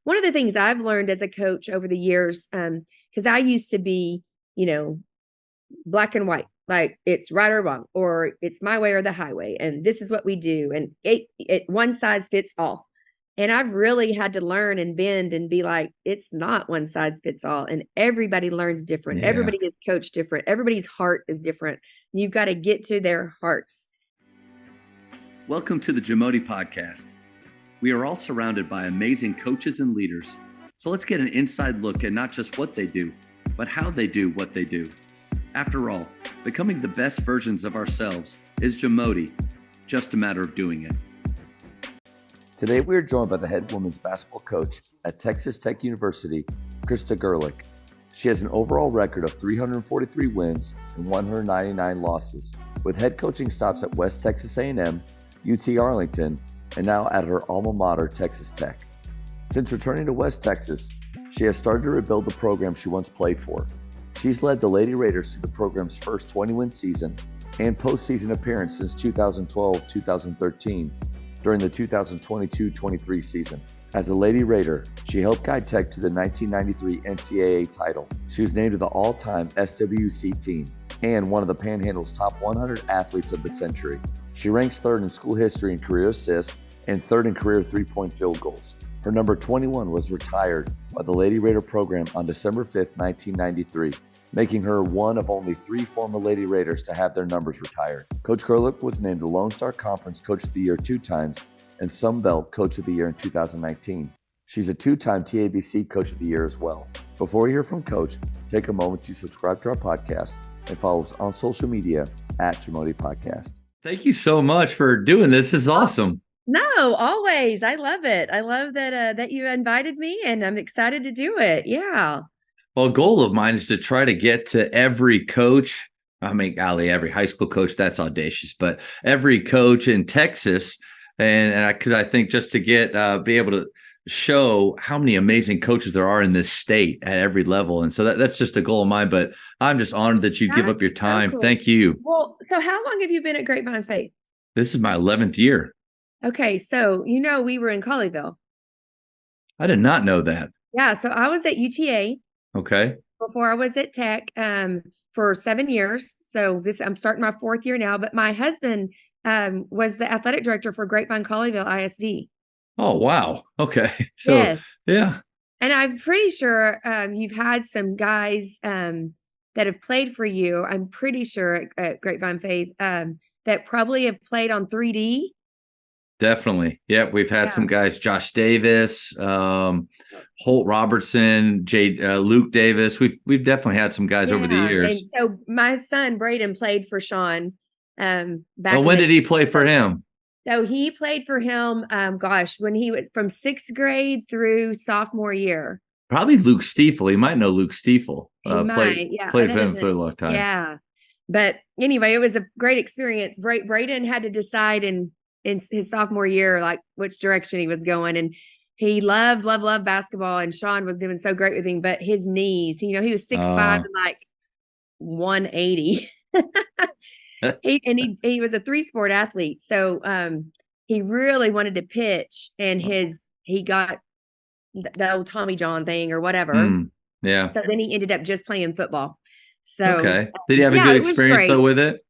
one of the things I've learned as a coach over the years, because I used to be, black and white, like it's right or wrong, or it's my way or the highway, and this is what we do, and it one size fits all. And I've really had to learn and bend and be like, it's not one size fits all, and everybody learns different. Yeah. Everybody is coached different. Everybody's heart is different. You've got to get to their hearts. Welcome to the Jamodi Podcast. We are all surrounded by amazing coaches and leaders. So let's get an inside look at not just what they do, but how they do what they do. After all, becoming the best versions of ourselves is Jamodi, just a matter of doing it. Today we are joined by the head women's basketball coach at Texas Tech University, Krista Gerlich. She has an overall record of 343 wins and 199 losses, with head coaching stops at West Texas A&M, UT Arlington, and now at her alma mater, Texas Tech. Since returning to West Texas, she has started to rebuild the program she once played for. She's led the Lady Raiders to the program's first 20-win season and postseason appearance since 2012-2013 during the 2022-23 season. As a Lady Raider, she helped guide Tech to the 1993 NCAA title. She was named to the all-time SWC team and one of the Panhandle's top 100 athletes of the century. She ranks third in school history in career assists and third in career three-point field goals. Her number 21 was retired by the Lady Raider program on December 5th, 1993, making her one of only 3 former Lady Raiders to have their numbers retired. Coach Gerlich was named the Lone Star Conference Coach of the Year 2 times and Sun Belt Coach of the Year in 2019. She's a 2-time TABC Coach of the Year as well. Before you hear from Coach, take a moment to subscribe to our podcast and follow us on social media at Jamodi Podcast. Thank you so much for doing this. This is awesome. No, always. I love it. I love that you invited me, and I'm excited to do it. Yeah. Well, a goal of mine is to try to get to every coach. I mean, every high school coach, that's audacious, but every coach in Texas. And because I think just to be able to show how many amazing coaches there are in this state at every level. And so that's just a goal of mine, but I'm just honored that you give up your time. So cool. Thank you. Well, so how long have you been at Grapevine Faith? This is my 11th year. Okay. So, we were in Colleyville. I did not know that. Yeah. So I was at UTA. Okay. Before I was at Tech for 7 years. So I'm starting my 4th year now, but my husband was the athletic director for Grapevine Colleyville ISD. Oh, wow. Okay. So, yes. Yeah. And I'm pretty sure you've had some guys that have played for you. I'm pretty sure at Grapevine Faith that probably have played on 3D. Definitely. Yeah. We've had some guys, Josh Davis, Holt Robertson, Luke Davis. We've definitely had some guys over the years. And so my son, Braden, played for Sean. When did he play for him? So he played for him, when he was from 6th grade through sophomore year. Probably Luke Stiefel. He might know Luke Stiefel. Played for him for a long time. Yeah. But anyway, it was a great experience. Braden had to decide in his sophomore year, like which direction he was going. And he loved basketball. And Sean was doing so great with him, but his knees, he was 6'5" and like 180. He was a 3-sport athlete. So he really wanted to pitch, and he got the old Tommy John thing or whatever. Yeah. So then he ended up just playing football. So okay. Did he have a good experience though with it?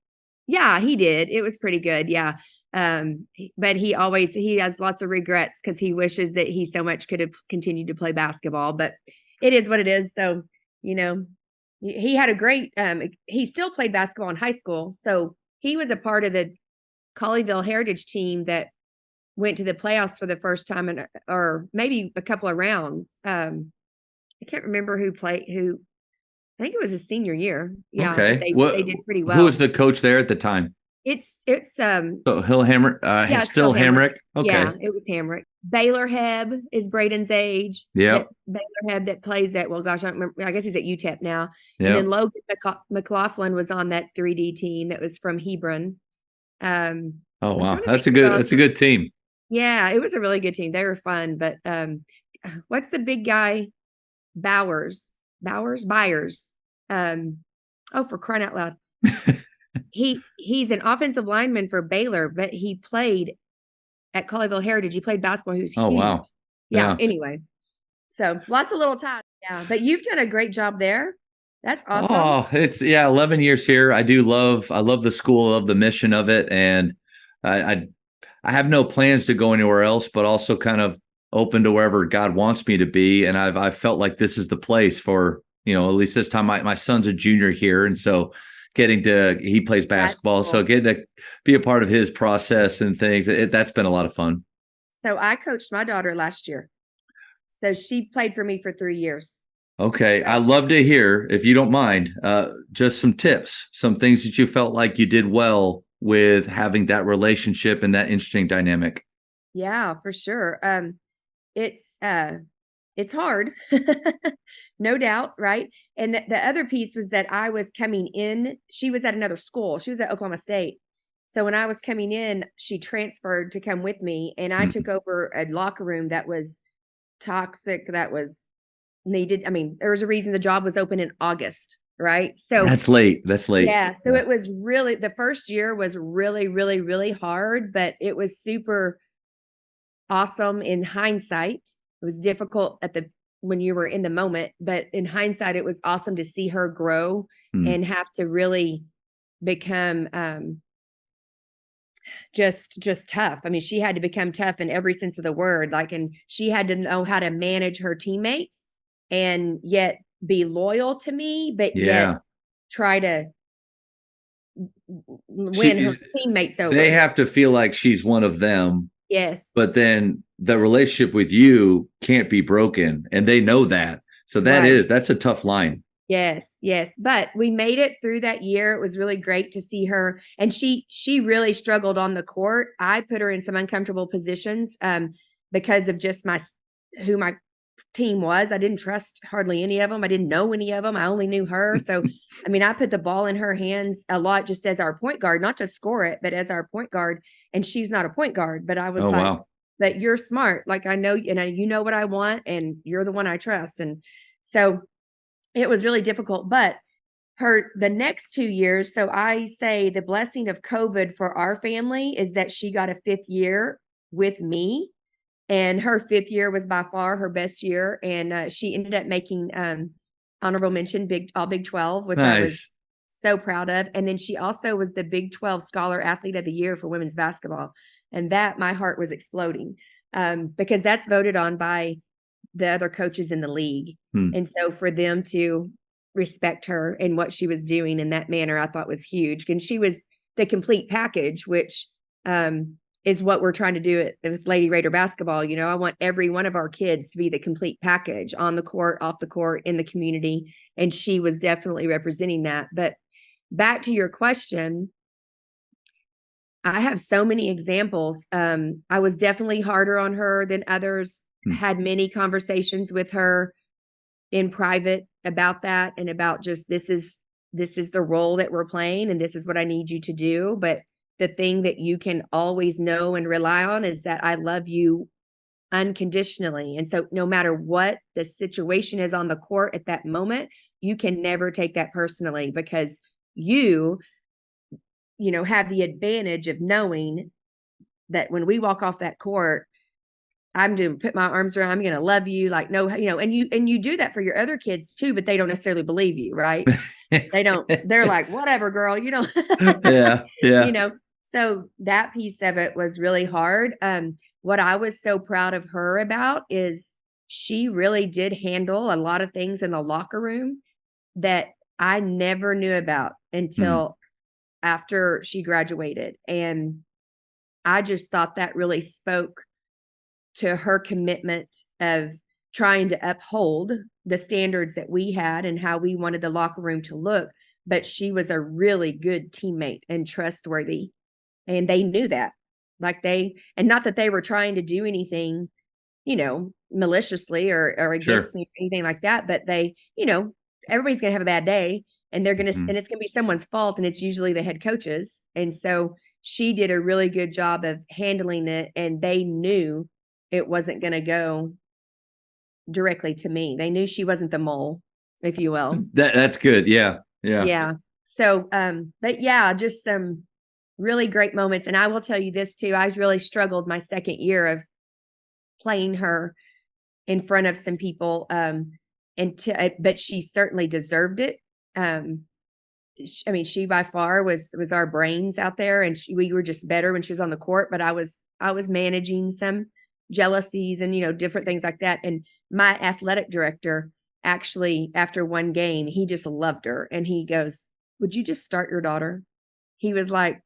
Yeah, he did. It was pretty good. Yeah. But he has lots of regrets because he wishes that he so much could have continued to play basketball, but it is what it is. So, he had a great, he still played basketball in high school. So he was a part of the Colleyville Heritage team that went to the playoffs for the first time or maybe a couple of rounds. I can't remember who. I think it was his senior year. Yeah. Okay. They did pretty well. Who was the coach there at the time? It's Hill Hamrick. Still Hamrick. Okay. Yeah, it was Hamrick. Baylor Heb is Braden's age. Yeah. Baylor Heb that plays at, well, gosh, I don't remember. I guess he's at UTEP now. Yep. And then Logan McLaughlin was on that 3D team that was from Hebron. Oh wow, that's a good team. Yeah, it was a really good team. They were fun. But what's the big guy? Byers. For crying out loud. He's an offensive lineman for Baylor, but he played at Colleyville Heritage. He played basketball. He was huge. Oh wow. Yeah. Anyway, So lots of little ties. Yeah. But you've done a great job there. That's awesome. Oh, it's 11 years here. I love the school, I love the mission of it. And I, I, I have no plans to go anywhere else, but also kind of open to wherever God wants me to be. And I've felt like this is the place for, at least this time. My son's a junior here. And so he plays That's basketball. So cool. getting to be a part of his process and things, that's been a lot of fun. So I coached my daughter last year. So she played for me for 3 years. Okay. I So love to hear, if you don't mind, just some tips, some things that you felt like you did well with having that relationship and that interesting dynamic. yeah, for sure. It's it's hard. No doubt, right? And the other piece was that I was coming in, she was at another school. She was at Oklahoma State. So when I was coming in, she transferred to come with me and I Mm. took over a locker room that was toxic, that was needed. I mean, there was a reason the job was open in August, right? So That's late. That's late. yeah, so Yeah. it was really, the first year was really, really, really hard, but it was super awesome in hindsight. It was difficult when you were in the moment, but in hindsight, it was awesome to see her grow Mm. and have to really become just tough. I mean, she had to become tough in every sense of the word. Like, and she had to know how to manage her teammates and yet be loyal to me, but yet Yeah. try to win her She, teammates they over. have to feel like she's one of them, Yes. but then the relationship with you can't be broken. And they know that. So Right. that's a tough line. Yes, yes. But we made it through that year. It was really great to see her. And she really struggled on the court. I put her in some uncomfortable positions because of just who my team was. I didn't trust hardly any of them. I didn't know any of them. I only knew her. So I mean, I put the ball in her hands a lot just as our point guard, not just score it, but as our point guard. And she's not a point guard, but I was Oh, like, wow. but you're smart. Like I know, you know what I want and you're the one I trust. And so it was really difficult, but the next 2 years, so I say the blessing of COVID for our family is that she got a fifth year with me, and her fifth year was by far her best year, and she ended up making honorable mention Big 12, which I was Nice. so proud of. And then she also was the Big 12 Scholar Athlete of the Year for women's basketball, and that my heart was exploding because that's voted on by the other coaches in the league. Hmm. And so for them to respect her and what she was doing in that manner, I thought was huge. And she was the complete package, which is what we're trying to do with Lady Raider basketball. You know, I want every one of our kids to be the complete package on the court, off the court, in the community. And she was definitely representing that. But back to your question, I have so many examples. I was definitely harder on her than others. Hmm. Had many conversations with her in private about that and about just this is the role that we're playing and this is what I need you to do. But the thing that you can always know and rely on is that I love you unconditionally. And so no matter what the situation is on the court at that moment, you can never take that personally because you have the advantage of knowing that when we walk off that court, I'm going to put my arms around, I'm going to love you. Like, no, and you do that for your other kids too, but they don't necessarily believe you, right? They're like, whatever, girl, Yeah. you Yeah. know, so that piece of it was really hard. What I was so proud of her about is she really did handle a lot of things in the locker room that I never knew about Hmm. until after she graduated. And I just thought that really spoke to her commitment of trying to uphold the standards that we had and how we wanted the locker room to look. But she was a really good teammate and trustworthy. And they knew that. And not that they were trying to do anything, maliciously or Sure. against me or anything like that. But everybody's going to have a bad day and Mhm. and it's going to be someone's fault. And it's usually the head coaches. And so she did a really good job of handling it. And they knew it wasn't going to go directly to me. They knew she wasn't the mole, if you will. That's good. Yeah. Yeah. Yeah. So, but yeah, just some really great moments. And I will tell you this too. I really struggled my second year of playing her in front of some people. But she certainly deserved it. She by far was our brains out there, and we were just better when she was on the court. But I was managing some jealousies and different things like that. And my athletic director actually, after one game, he just loved her, and he goes, "Would you just start your daughter?" He was like,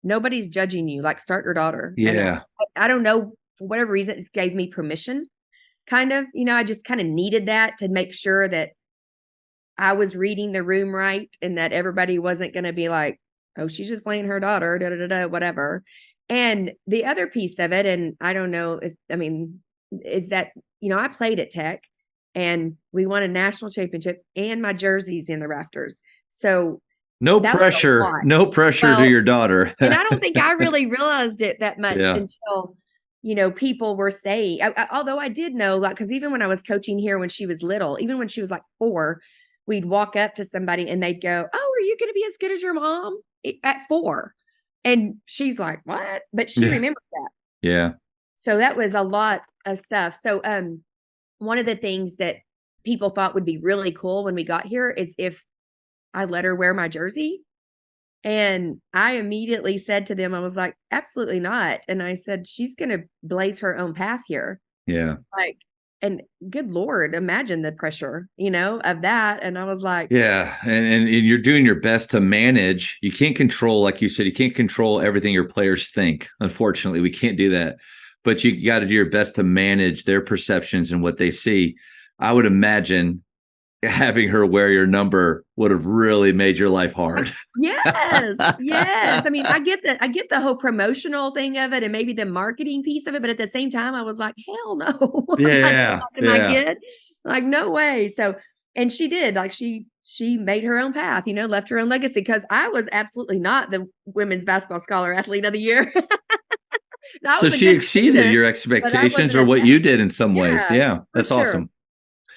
"Nobody's judging you. Like, start your daughter." And Yeah. I don't know, for whatever reason, it just gave me permission. Kind of, I just kind of needed that to make sure that I was reading the room right, and that everybody wasn't going to be like, "Oh, she's just playing her daughter, da da da, whatever." And the other piece of it, and I don't know is that, I played at Tech, and we won a national championship, and my jersey's in the rafters. So No that was a pressure, lot. no pressure to Well, your daughter. and I don't think I really realized it that much Yeah. until, people were saying, although I did know, like, because even when I was coaching here when she was little, even when she was like 4, we'd walk up to somebody and they'd go, "Oh, are you going to be as good as your mom at 4?" And she's like, "What?" But she Yeah. remembered that. Yeah. So that was a lot of stuff. So one of the things that people thought would be really cool when we got here is if I let her wear my jersey. And I immediately said to them, I was like, "Absolutely not." And I said, "She's going to blaze her own path here." Yeah. Like, and good Lord, imagine the pressure, of that. And I was like, Yeah. And you're doing your best to manage. You can't control, like you said, you can't control everything your players think. Unfortunately, we can't do that. But you got to do your best to manage their perceptions and what they see. I would imagine having her wear your number would have really made your life hard. yes, yes. I get the whole promotional thing of it and maybe the marketing piece of it, but at the same time, I was like, hell no. I'm not doing Yeah. that to my Yeah. kid. Like, no way. So, and she did, like, she made her own path, left her own legacy, because I was absolutely not the women's basketball scholar athlete of the year. I So was a she good exceeded student, your but I expectations wasn't or a, what you did in some ways. yeah, Yeah. for That's sure. awesome.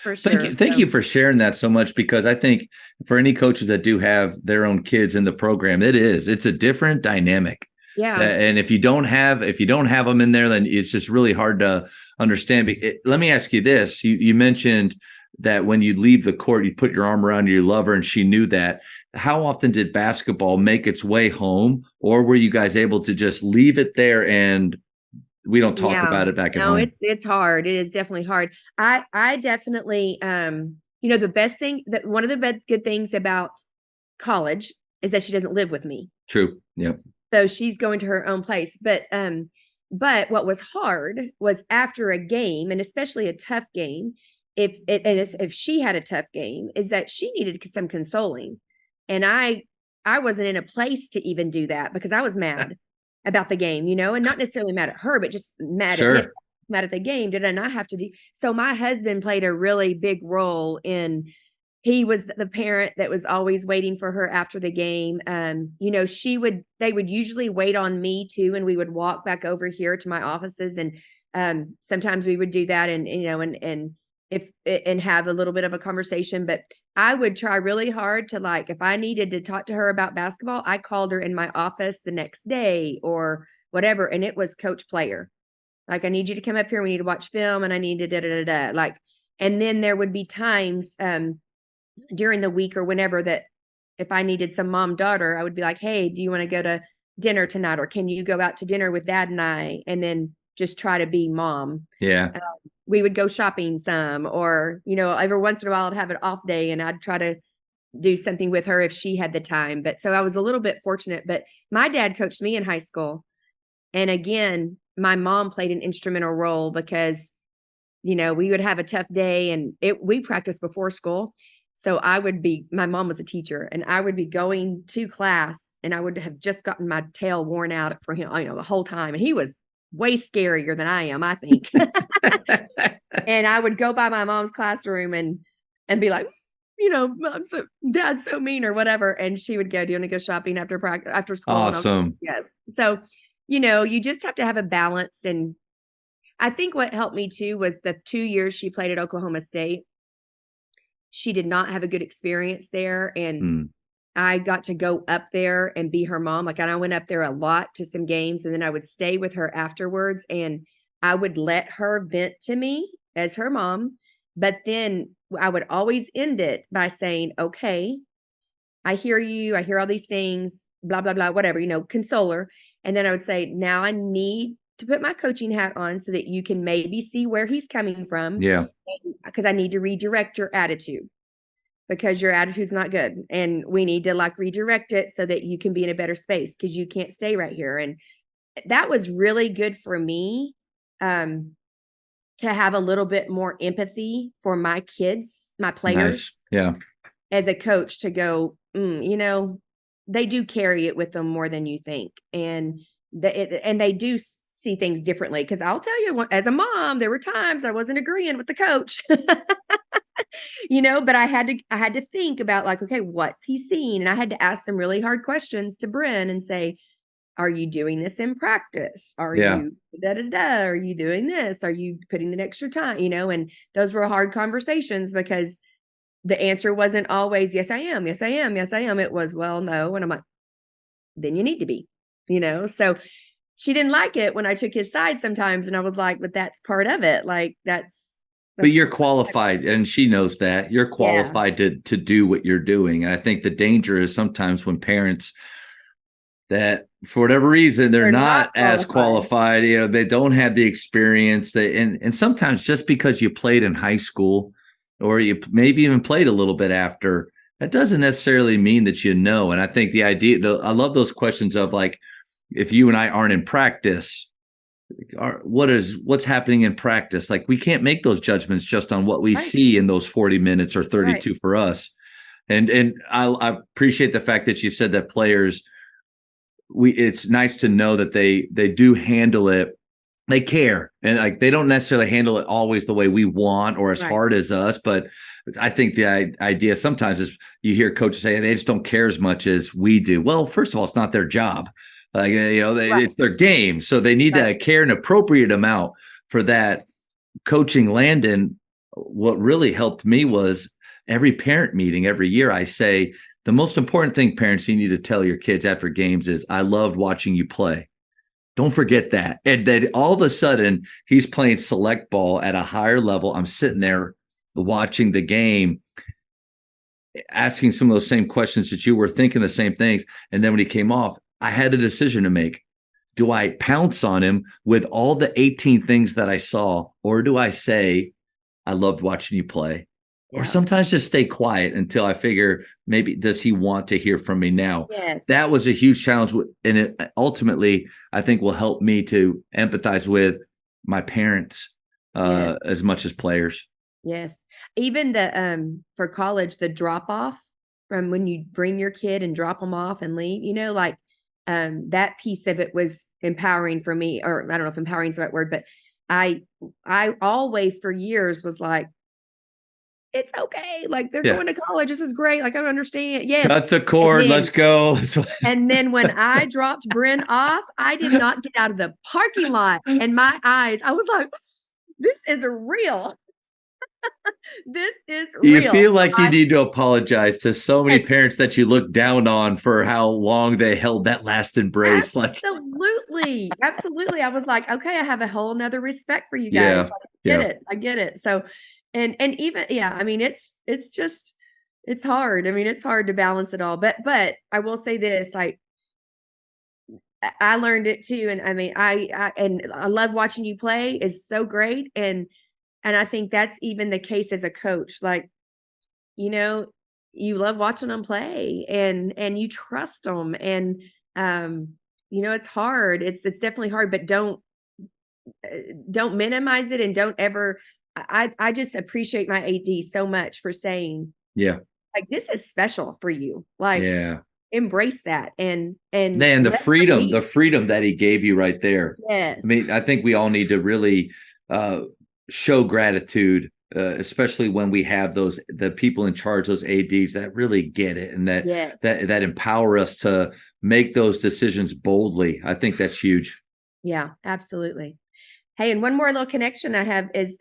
For Thank sure. you. Thank So, you for sharing that so much, because I think for any coaches that do have their own kids in the program, it's a different dynamic. yeah. And if you don't have them in there, then it's just really hard to understand. Let me ask you this. You mentioned that when you leave the court, you put your arm around your lover and she knew that. How often did basketball make its way home, or were you guys able to just leave it there and we don't talk Yeah. about it back at No, home? it's hard. It is definitely hard. I definitely the best thing, that one of the good things about college is that she doesn't live with me. True. Yep. So she's going to her own place. But what was hard was after a game, and especially a tough game, if she had a tough game, is that she needed some consoling. And I wasn't in a place to even do that because I was mad about the game, and not necessarily mad at her, but just Sure. mad at the game. Did I not have to do? So my husband played a really big role in, he was the parent that was always waiting for her after the game. They would usually wait on me too, and we would walk back over here to my offices, and sometimes we would do that, and have a little bit of a conversation. But I would try really hard to, like, if I needed to talk to her about basketball, I called her in my office the next day or whatever, and it was coach player. Like, I need you to come up here. We need to watch film, and I need to da da da da. Like, and then there would be times during the week or whenever that if I needed some mom daughter, I would be like, "Hey, do you want to go to dinner tonight? Or can you go out to dinner with dad and I?" And then just try to be mom. Yeah. We would go shopping some, or, every once in a while I'd have an off day and I'd try to do something with her if she had the time. But so I was a little bit fortunate, but my dad coached me in high school. And again, my mom played an instrumental role because, we would have a tough day and we practiced before school. So my mom was a teacher, and I would be going to class and I would have just gotten my tail worn out for him, the whole time. And he was way scarier than I am, I think. And I would go by my mom's classroom and be like, Dad's so mean or whatever. And she would go, "Do you want to go shopping after school?" And I was like, Awesome. yes. So, you just have to have a balance. And I think what helped me too was the 2 years she played at Oklahoma State. She did not have a good experience there. And I got to go up there and be her mom. Like, and I went up there a lot to some games, and then I would stay with her afterwards, and I would let her vent to me as her mom. But then I would always end it by saying, okay, I hear you. I hear all these things, blah, blah, blah, whatever, console her. And then I would say, now I need to put my coaching hat on so that you can maybe see where he's coming from. Yeah. Because I need to redirect your attitude because your attitude's not good. And we need to redirect it so that you can be in a better space because you can't stay right here. And that was really good for me to have a little bit more empathy for my kids, my players. Nice. Yeah. As a coach to go, they do carry it with them more than you think. And they do see things differently. Cause I'll tell you, as a mom, there were times I wasn't agreeing with the coach, but I had to think about okay, what's he seeing? And I had to ask some really hard questions to Bryn and say, are you doing this in practice? Are you Are you doing this? Are you putting in extra time? And those were hard conversations because the answer wasn't always, yes, I am. Yes, I am. Yes, I am. It was, well, no. And I'm like, then you need to be, so she didn't like it when I took his side sometimes. And I was like, but that's part of it. That's but you're qualified and she knows that you're qualified to do what you're doing. And I think the danger is sometimes when parents that for whatever reason, they're not as qualified, they don't have the experience and sometimes just because you played in high school or you maybe even played a little bit after, that doesn't necessarily mean that And I think the idea, I love those questions of if you and I aren't in practice, what's happening in practice? We can't make those judgments just on what we see in those 40 minutes or 32 for us. And I appreciate the fact that you said that players, it's nice to know that they do handle it. They care and they don't necessarily handle it always the way we want or as hard as us. But I think the idea sometimes is you hear coaches say they just don't care as much as we do. Well, first of all, it's not their job. It's their game. So they need to care an appropriate amount for that. Coaching Landon, what really helped me was every parent meeting every year, I say, the most important thing, parents, you need to tell your kids after games is, I loved watching you play. Don't forget that. And then all of a sudden, he's playing select ball at a higher level. I'm sitting there watching the game, asking some of those same questions that you were, thinking the same things. And then when he came off, I had a decision to make. Do I pounce on him with all the 18 things that I saw, or do I say, I loved watching you play? Yeah. Or sometimes just stay quiet until I figure maybe does he want to hear from me now? Yes. That was a huge challenge. And it ultimately, I think, will help me to empathize with my parents as much as players. Yes. Even for college, the drop off from when you bring your kid and drop them off and leave, that piece of it was empowering for me, or I don't know if empowering is the right word, but I always for years was like, it's okay. They're going to college. This is great. I don't understand. Yes. Cut the cord. Let's go. And then when I dropped Bryn off, I did not get out of the parking lot. And my eyes, I was like, this is real. This is real. You feel like you need to apologize to so many parents that you look down on for how long they held that last embrace. Absolutely. Absolutely. I was like, okay, I have a whole nother respect for you guys. I get it. So, and even, I mean, it's just, it's hard. I mean, it's hard to balance it all, but I will say this, I learned it too. And I mean, I love watching you play is so great. And I think that's even the case as a coach. You love watching them play and you trust them. And, it's hard. It's definitely hard, but don't minimize it. And don't ever, I just appreciate my AD so much for saying, this is special for you. Embrace that. And man, the freedom that he gave you right there. Yes. I mean, I think we all need to really, show gratitude, especially when we have the people in charge, those ADs that really get it and that empower us to make those decisions boldly. I think that's huge. Yeah, absolutely. Hey, and one more little connection I have is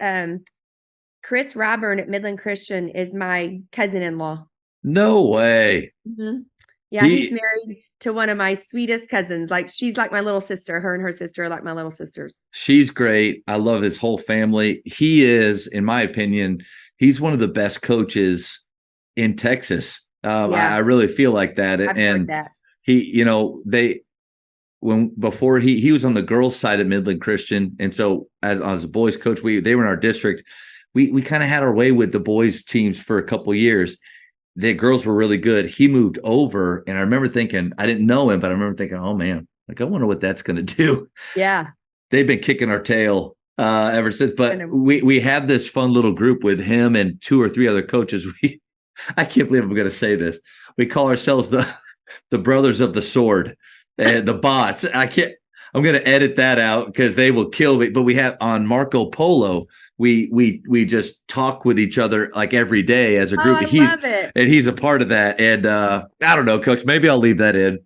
Chris Ryburn at Midland Christian is my cousin-in-law. No way. Mm-hmm. Yeah, he's married to one of my sweetest cousins. Like she's like my little sister. Her and her sister are like my little sisters. She's great. I love his whole family. He is, in my opinion, he's one of the best coaches in Texas. I really feel like that. I've heard that. He, before he was on the girls' side at Midland Christian, and so as a boys coach, they were in our district. We kind of had our way with the boys teams for a couple of years. The girls were really good. He moved over, and I remember thinking, I didn't know him, but I remember thinking, oh man, like I wonder what that's going to do. Yeah, they've been kicking our tail ever since. But we have this fun little group with him and 2 or 3 other coaches. I can't believe I'm going to say this. We call ourselves the brothers of the sword and the bots. I'm going to edit that out because they will kill me. But we have on Marco Polo. We just talk with each other like every day as a group. I love it. And he's a part of that. And I don't know, Coach. Maybe I'll leave that in.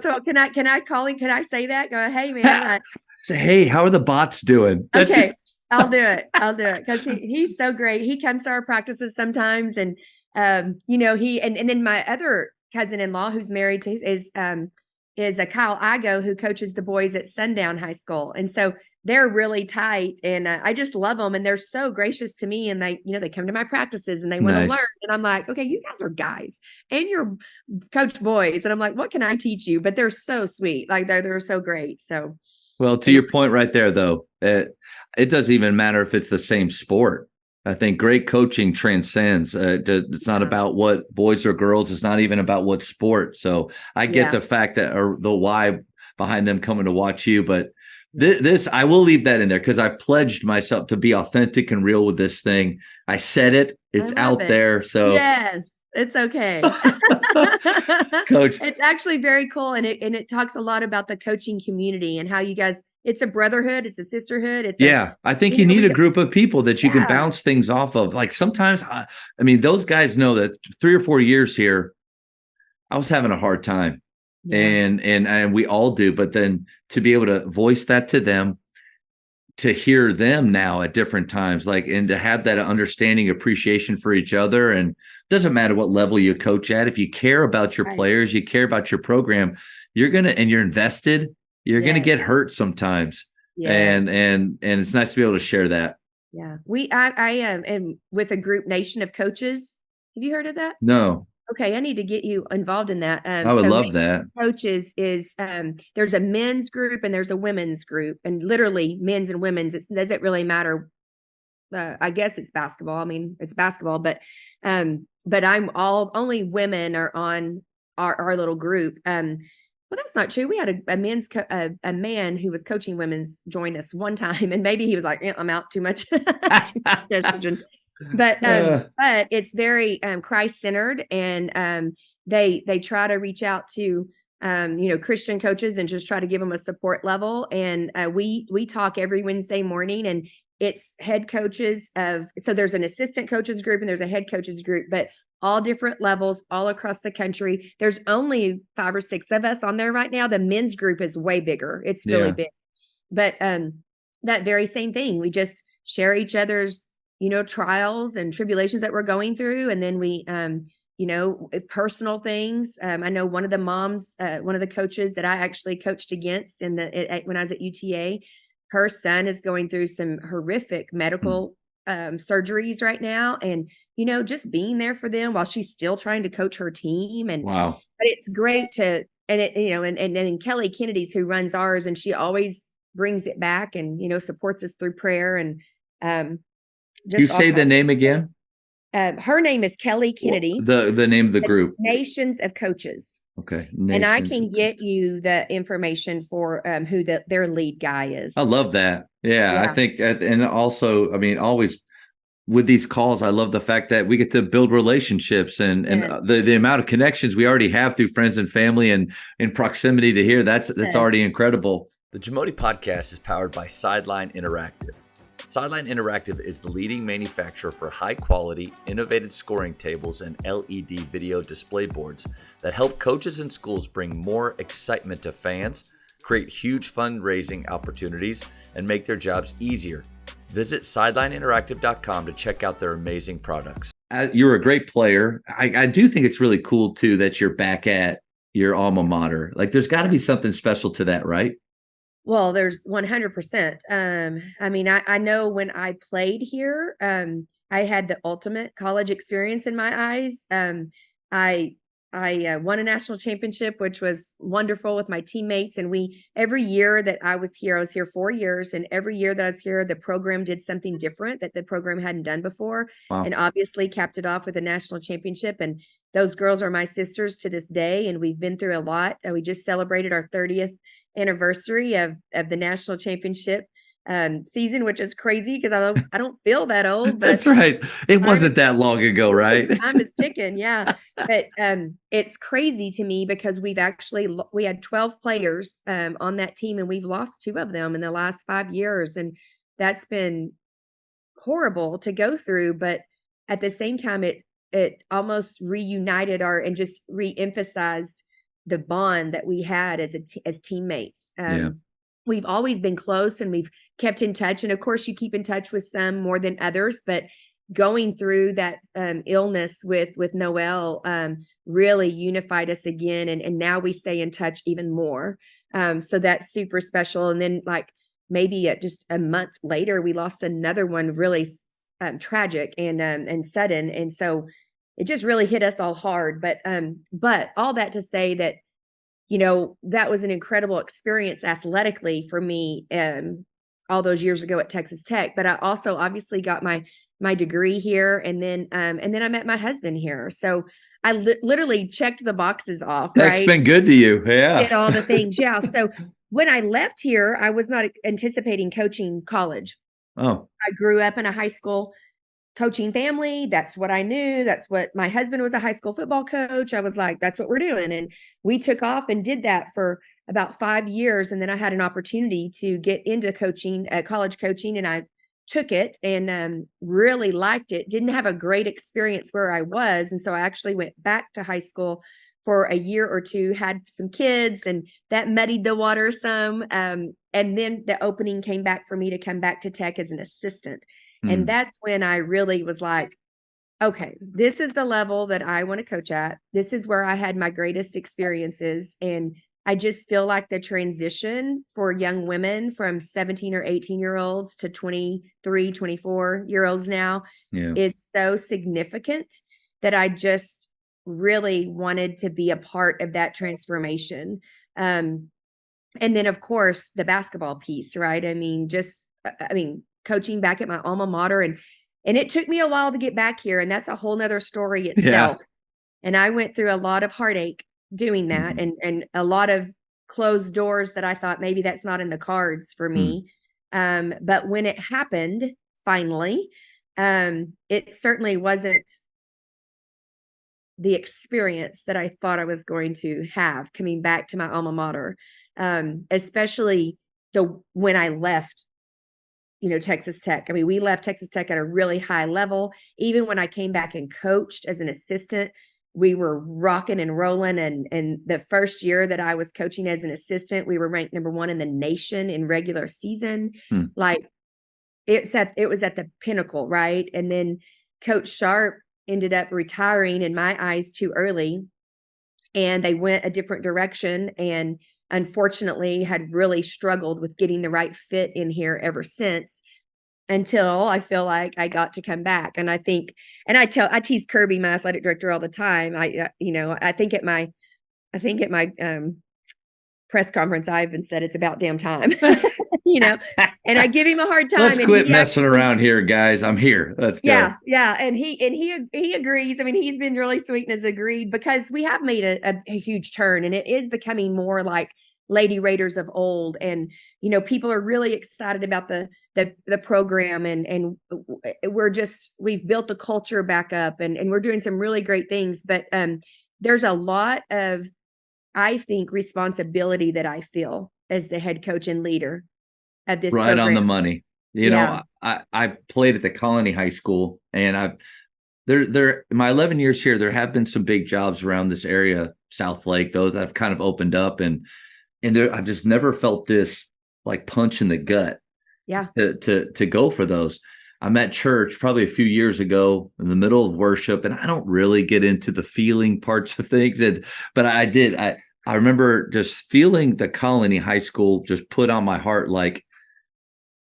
So can I call him? Can I say that? Go, hey man. Say, hey, how are the bots doing? Okay, I'll do it because he's so great. He comes to our practices sometimes, and he and then my other cousin-in-law who's married to is a Kyle Igo who coaches the boys at Sundown High School, and so they're really tight, and I just love them, and they're so gracious to me, and they come to my practices and they want to learn, and I'm like, okay, you guys are guys and you're coach boys, and I'm like, what can I teach you? But they're so sweet, like they're so great. So, well, to your point right there, though, it doesn't even matter if it's the same sport. I think great coaching transcends. It's not about what boys or girls. It's not even about what sport. So I get the fact that or the why behind them coming to watch you, but this I will leave that in there because I pledged myself to be authentic and real with this thing. I said it. It's out there. So yes, it's okay. Coach, it's actually very cool, and it talks a lot about the coaching community and how you guys. It's a brotherhood. It's a sisterhood. I think you need a group of people that you can bounce things off of. Like sometimes, I mean, those guys know that 3 or 4 years here, I was having a hard time. And we all do, but then to be able to voice that to them, to hear them now at different times, and to have that understanding, appreciation for each other. And it doesn't matter what level you coach at. If you care about your players, you care about your program, you're invested, you're going to get hurt sometimes. And it's nice to be able to share that. Yeah. I am with a group, Nation of Coaches. Have you heard of that? No. Okay, I need to get you involved in that. I would love that. Coaches is there's a men's group and there's a women's group, and literally men's and women's. It doesn't really matter. I guess it's basketball. I mean, it's basketball, but only women are on our little group. Well, that's not true. We had a man who was coaching women's join us one time, and maybe he was like, "I'm out too much estrogen." But it's very Christ-centered, and they try to reach out to Christian coaches and just try to give them a support level. And we talk every Wednesday morning, and it's head coaches so there's an assistant coaches group and there's a head coaches group, but all different levels all across the country. There's only 5 or 6 of us on there right now. The men's group is way bigger. It's really big, but that very same thing. We just share each other's trials and tribulations that we're going through. And then we, personal things. I know one of the moms, one of the coaches that I actually coached against when I was at UTA, her son is going through some horrific medical surgeries right now. And, just being there for them while she's still trying to coach her team. And wow, but it's great and then Kelly Kennedy's who runs ours, and she always brings it back and, supports us through prayer. And, you say the name again? Her name is Kelly Kennedy. The name of the group. Nations of Coaches. Okay. And I can get you the information for who their lead guy is. I love that. Yeah. I think, and also, I mean, always with these calls, I love the fact that we get to build relationships and the amount of connections we already have through friends and family and in proximity to here. That's already incredible. The Jamodi podcast is powered by Sideline Interactive. Sideline Interactive is the leading manufacturer for high-quality, innovative scoring tables and LED video display boards that help coaches and schools bring more excitement to fans, create huge fundraising opportunities, and make their jobs easier. Visit sidelineinteractive.com to check out their amazing products. You're a great player. I do think it's really cool, too, that you're back at your alma mater. Like there's got to be something special to that, right? Well, there's 100%. I mean, I know when I played here, I had the ultimate college experience in my eyes. I I won a national championship, which was wonderful with my teammates. And we every year that I was here 4 years, and every year that I was here, the program did something different that the program hadn't done before, and Wow. obviously capped it off with a national championship. And those girls are my sisters to this day, and we've been through a lot. We just celebrated our 30th anniversary of the national championship season, which is crazy because I don't feel that old, but That's right. It time is wasn't that long ago, right? time is ticking. Yeah, but it's crazy to me because we had 12 players on that team, and we've lost two of them in the last 5 years, and that's been horrible to go through. But at the same time, it almost reunited our and just reemphasized the bond that we had as teammates. Yeah. We've always been close, and we've kept in touch. And of course, you keep in touch with some more than others, but going through that illness with Noelle really unified us again, and now we stay in touch even more. So that's super special. And then, like, maybe just a month later, we lost another one, really tragic and sudden, and so it just really hit us all hard. But all that to say that, that was an incredible experience athletically for me all those years ago at Texas Tech. But I also obviously got my degree here, and then I met my husband here. So I literally checked the boxes off, That's right? been good to you. Did Yeah. all the things. Yeah. So when I left here, I was not anticipating coaching college. Oh, I grew up in a high school coaching family. That's what I knew. That's what my husband was, a high school football coach. I was like, that's what we're doing. And we took off and did that for about 5 years. And then I had an opportunity to get into coaching, college coaching, and I took it and really liked it. Didn't have a great experience where I was. And so I actually went back to high school for a year or two, had some kids, and that muddied the water some. And then the opening came back for me to come back to Tech as an assistant. And hmm. that's when I really was like, okay, this is the level that I want to coach at. This is where I had my greatest experiences. And I just feel like the transition for young women from 17 or 18-year-olds to 23, 24-year-olds now Yeah. is so significant that I just really wanted to be a part of that transformation. And then, of course, the basketball piece, right? I mean, coaching back at my alma mater, and it took me a while to get back here, and that's a whole nother story Yeah. itself. And I went through a lot of heartache doing that, Mhm. and a lot of closed doors that I thought maybe that's not in the cards for Hmm. me. But when it happened, finally, it certainly wasn't the experience that I thought I was going to have coming back to my alma mater, especially when I left, Texas Tech. I mean, we left Texas Tech at a really high level. Even when I came back and coached as an assistant, we were rocking and rolling. And the first year that I was coaching as an assistant, we were ranked number one in the nation in regular season. Hmm. Like, it was at the pinnacle, right? And then Coach Sharp ended up retiring, in my eyes, too early, and they went a different direction, and unfortunately had really struggled with getting the right fit in here ever since, until I feel like I got to come back. And I tease Kirby, my athletic director, all the time. I think at my press conference, I even said it's about damn time, you know, and I give him a hard Let's time, and quit he messing actually, around here, guys. I'm here. Let's go. yeah, yeah, and he agrees. I mean, he's been really sweet and has agreed, because we have made a huge turn, and it is becoming more like Lady Raiders of old. And people are really excited about the program, and we've built the culture back up, and we're doing some really great things. But there's a lot of, I think, responsibility that I feel as the head coach and leader of this Right on program. the money. Yeah, I played at the Colony High School, and there in my 11 years here, there have been some big jobs around this area, South Lake, those that have kind of opened up, and I've just never felt this like punch in the gut yeah. to go for those. I'm at church probably a few years ago in the middle of worship, and I don't really get into the feeling parts of things. But I did. I remember just feeling the Colony High School just put on my heart, like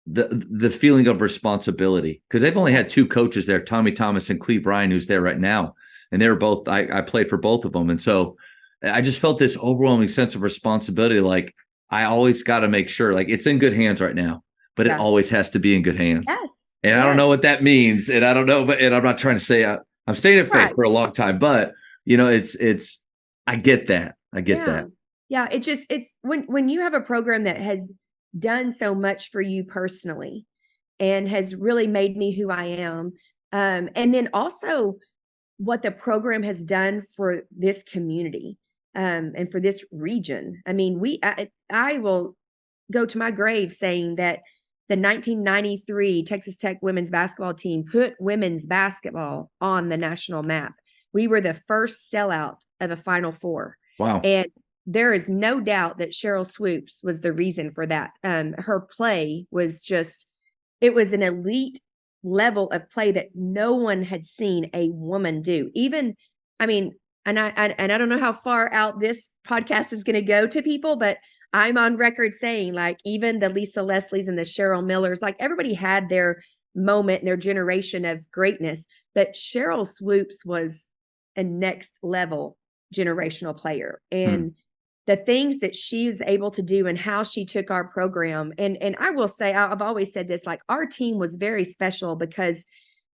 the feeling of responsibility, because they've only had two coaches there, Tommy Thomas and Cleve Ryan, who's there right now, and they were both. I played for both of them, and so I just felt this overwhelming sense of responsibility. Like I always got to make sure, like it's in good hands right now, but it Yeah. always has to be in good hands. Yes. And I don't know what that means, and I don't know, and I'm not trying to say I'm staying in faith Right. for a long time, but it's. I get that. I get that. Yeah. It's when you have a program that has done so much for you personally and has really made me who I am. And then also what the program has done for this community and for this region. I mean, I will go to my grave saying that the 1993 Texas Tech women's basketball team put women's basketball on the national map. We were the first sellout of a Final Four. Wow. And there is no doubt that Cheryl Swoops was the reason for that. Her play was it was an elite level of play that no one had seen a woman do. Even, I mean, and I don't know how far out this podcast is going to go to people, but I'm on record saying, like, even the Lisa Leslies and the Cheryl Millers, like everybody had their moment and their generation of greatness, but Cheryl Swoops was a next level generational player. And the things that she was able to do and how she took our program. And I will say, I've always said this, like our team was very special because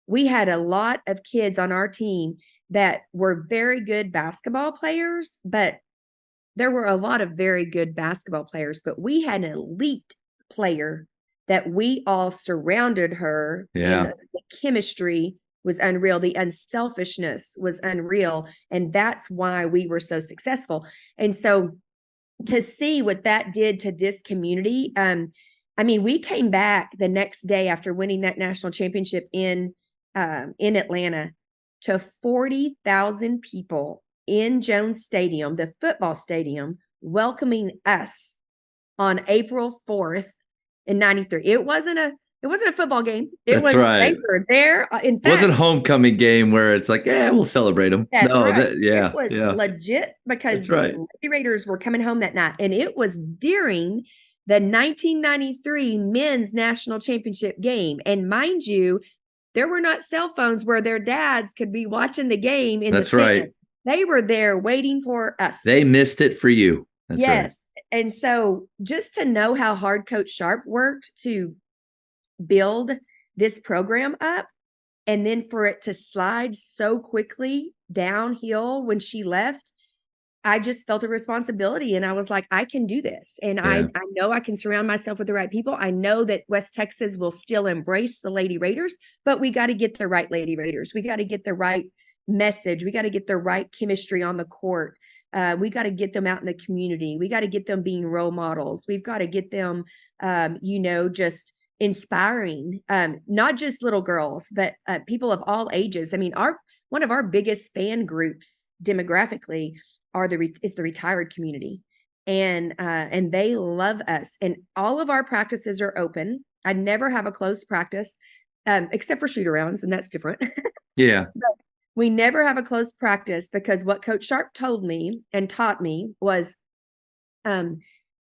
we had a lot of kids on our team that were very good basketball players, but there were a lot of very good basketball players, but we had an elite player that we all surrounded her. Yeah. And the chemistry was unreal. The unselfishness was unreal. And that's why we were so successful. And so to see what that did to this community, I mean, we came back the next day after winning that national championship in Atlanta to 40,000 people in Jones Stadium, the football stadium, welcoming us on April 4th in 93. It wasn't a football game. That's right. They were there. In fact, it wasn't a homecoming game where it's like, yeah, we'll celebrate them. That's no, right. It was legit because the Lady Raiders were coming home that night. And it was during the 1993 men's national championship game. And mind you, there were not cell phones where their dads could be watching the game in That's the stand. right. They were there waiting for us. They missed it for you. That's yes. Right. And so just to know how hard Coach Sharp worked to build this program up, and then for it to slide so quickly downhill when she left, I just felt a responsibility. And I was like, I can do this. And I know I can surround myself with the right people. I know that West Texas will still embrace the Lady Raiders, but we got to get the right Lady Raiders. We got to get the right message. We got to get the right chemistry on the court. We got to get them out in the community. We got to get them being role models. We've got to get them, just inspiring, not just little girls, but people of all ages. I mean, one of our biggest fan groups demographically is the retired community, and they love us. And all of our practices are open. I never have a closed practice, except for shoot arounds, and that's different. Yeah. But we never have a closed practice because what Coach Sharp told me and taught me was,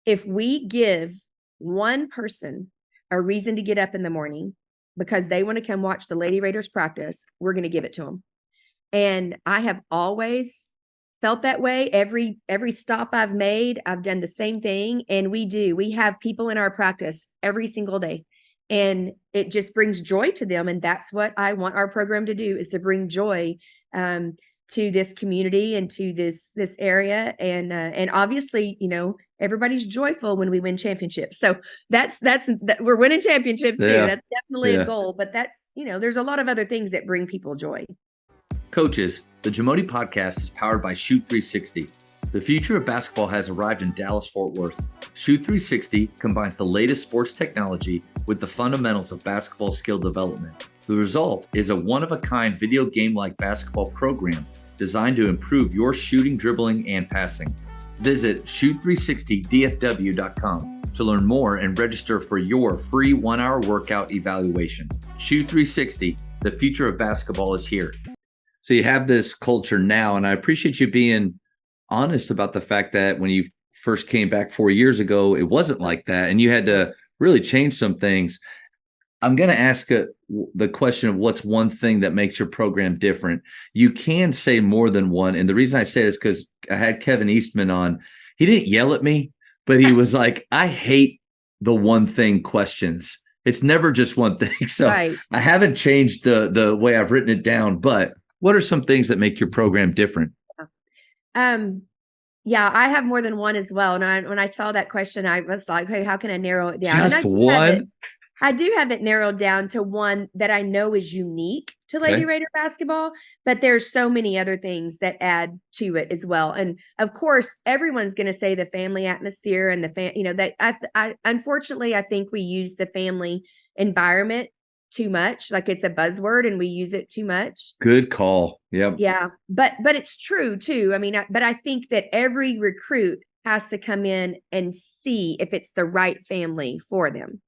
if we give one person a reason to get up in the morning because they want to come watch the Lady Raiders practice, we're going to give it to them. And I have always felt that way. Every stop I've made, I've done the same thing. And we have people in our practice every single day. And it just brings joy to them. And that's what I want our program to do, is to bring joy to this community and to this area. And obviously, everybody's joyful when we win championships. So that's we're winning championships too. That's definitely a goal, but that's, there's a lot of other things that bring people joy. Coaches, the Jamodi podcast is powered by Shoot 360. The future of basketball has arrived in Dallas-Fort Worth. Shoot 360 combines the latest sports technology with the fundamentals of basketball skill development. The result is a one-of-a-kind video game-like basketball program designed to improve your shooting, dribbling, and passing. Visit shoot360dfw.com to learn more and register for your free 1-hour workout evaluation. Shoot360, the future of basketball is here. So you have this culture now, and I appreciate you being honest about the fact that when you first came back 4 years ago, it wasn't like that, and you had to really change some things. I'm going to ask the question of what's one thing that makes your program different. You can say more than one. And the reason I say it is because I had Kevin Eastman on. He didn't yell at me, but he was like, I hate the one thing questions. It's never just one thing. So Right. I haven't changed the way I've written it down, but what are some things that make your program different? Yeah, I have more than one as well. And when I saw that question, I was like, hey, how can I narrow it down? Just one? I do have it narrowed down to one that I know is unique to Lady Raider basketball, but there's so many other things that add to it as well. And of course, everyone's going to say the family atmosphere and that I unfortunately, I think we use the family environment too much. Like it's a buzzword and we use it too much. Good call. Yep. Yeah. But it's true too. I mean, but I think that every recruit has to come in and see if it's the right family for them.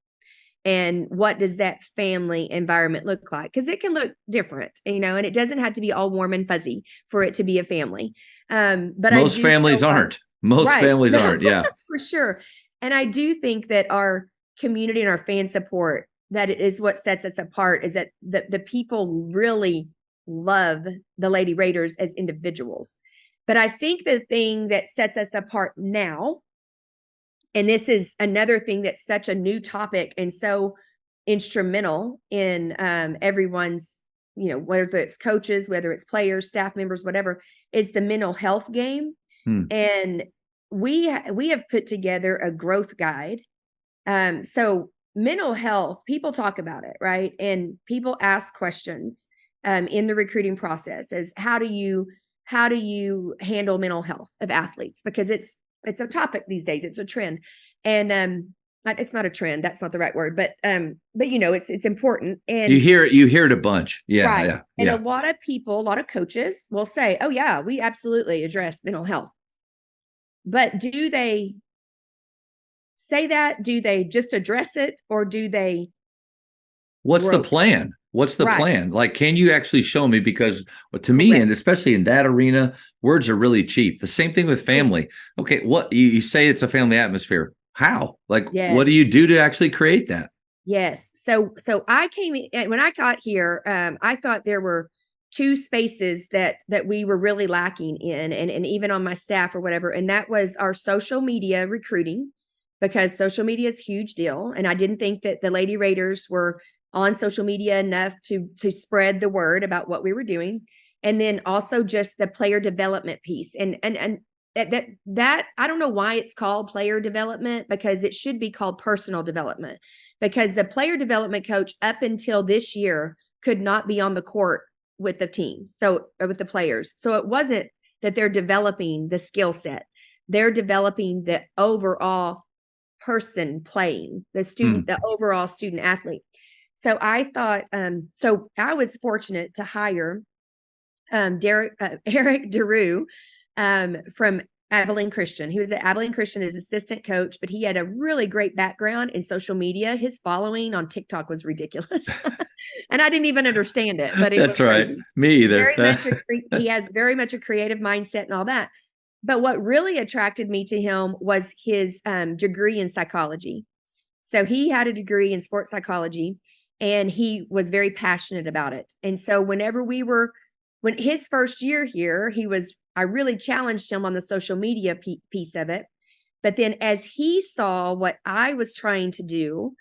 And what does that family environment look like? Because it can look different, and it doesn't have to be all warm and fuzzy for it to be a family. But most families aren't. Most families aren't. Yeah, for sure. And I do think that our community and our fan support, that is what sets us apart, is that the people really love the Lady Raiders as individuals. But I think the thing that sets us apart now, and this is another thing that's such a new topic and so instrumental in everyone's, whether it's coaches, whether it's players, staff members, whatever, is the mental health game. And we have put together a growth guide. So mental health, people talk about it, right? And people ask questions in the recruiting process as how do you handle mental health of athletes? Because it's a topic these days. It's a trend. And it's not a trend. That's not the right word, but it's important. And you hear it a bunch. Yeah. Right. Yeah. And yeah. a lot of people, a lot of coaches will say, oh yeah, we absolutely address mental health. But do they say that? Do they just address it, or do they? What's the plan? What's the plan? Like, can you actually show me? Because to me, and especially in that arena, words are really cheap. The same thing with family. Okay, what you say it's a family atmosphere. How? Like, what do you do to actually create that? Yes. So I came in, when I got here, I thought there were two spaces that we were really lacking in, and even on my staff or whatever. And that was our social media recruiting, because social media is a huge deal. And I didn't think that the Lady Raiders were on social media enough to spread the word about what we were doing. And then also just the player development piece. And that I don't know why it's called player development, because it should be called personal development, because the player development coach up until this year could not be on the court with the team. So with the players. So it wasn't that they're developing the skill set. They're developing the overall person playing, the student, the overall student athlete. So I thought, so I was fortunate to hire Eric DeRue from Abilene Christian. He was at Abilene Christian as assistant coach, but he had a really great background in social media. His following on TikTok was ridiculous. And I didn't even understand it, but that's right. crazy. Me either. He has very much a creative mindset and all that. But what really attracted me to him was his degree in psychology. So he had a degree in sports psychology, and he was very passionate about it. And so when his first year here, I really challenged him on the social media piece of it. But then as he saw what I was trying to do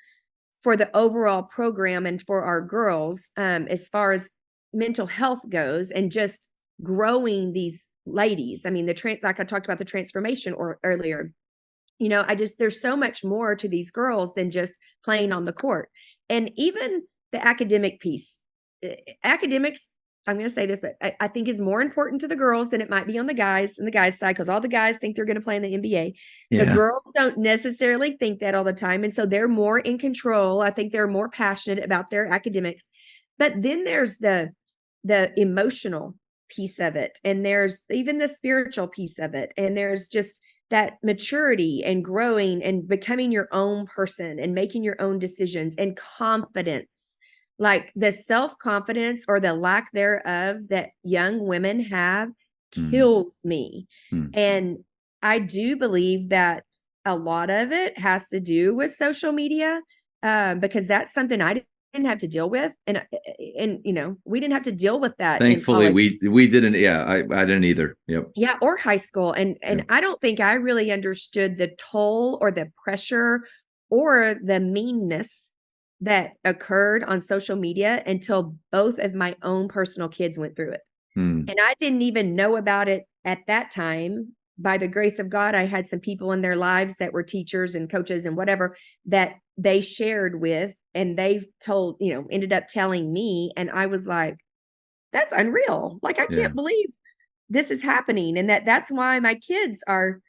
for the overall program and for our girls, as far as mental health goes, and just growing these ladies, I mean, like I talked about the transformation earlier, there's so much more to these girls than just playing on the court. And even the academic piece, academics, I'm going to say this, but I think is more important to the girls than it might be on the guys side, because all the guys think they're going to play in the NBA. Yeah. The girls don't necessarily think that all the time. And so they're more in control. I think they're more passionate about their academics. But then there's the emotional piece of it. And there's even the spiritual piece of it. And there's just that maturity and growing and becoming your own person and making your own decisions and confidence, like the self-confidence or the lack thereof that young women have, kills me. And I do believe that a lot of it has to do with social media, because that's something I didn't have to deal with. And we didn't have to deal with that in Thankfully, college. we didn't. Yeah, I didn't either. Yep. Yeah, or high school. And Yep. I don't think I really understood the toll or the pressure or the meanness that occurred on social media until both of my own personal kids went through it. And I didn't even know about it at that time. By the grace of God, I had some people in their lives that were teachers and coaches and whatever that they shared with, and they told, ended up telling me. And I was like, that's unreal. Like, I Yeah. can't believe this is happening. And that's why my kids are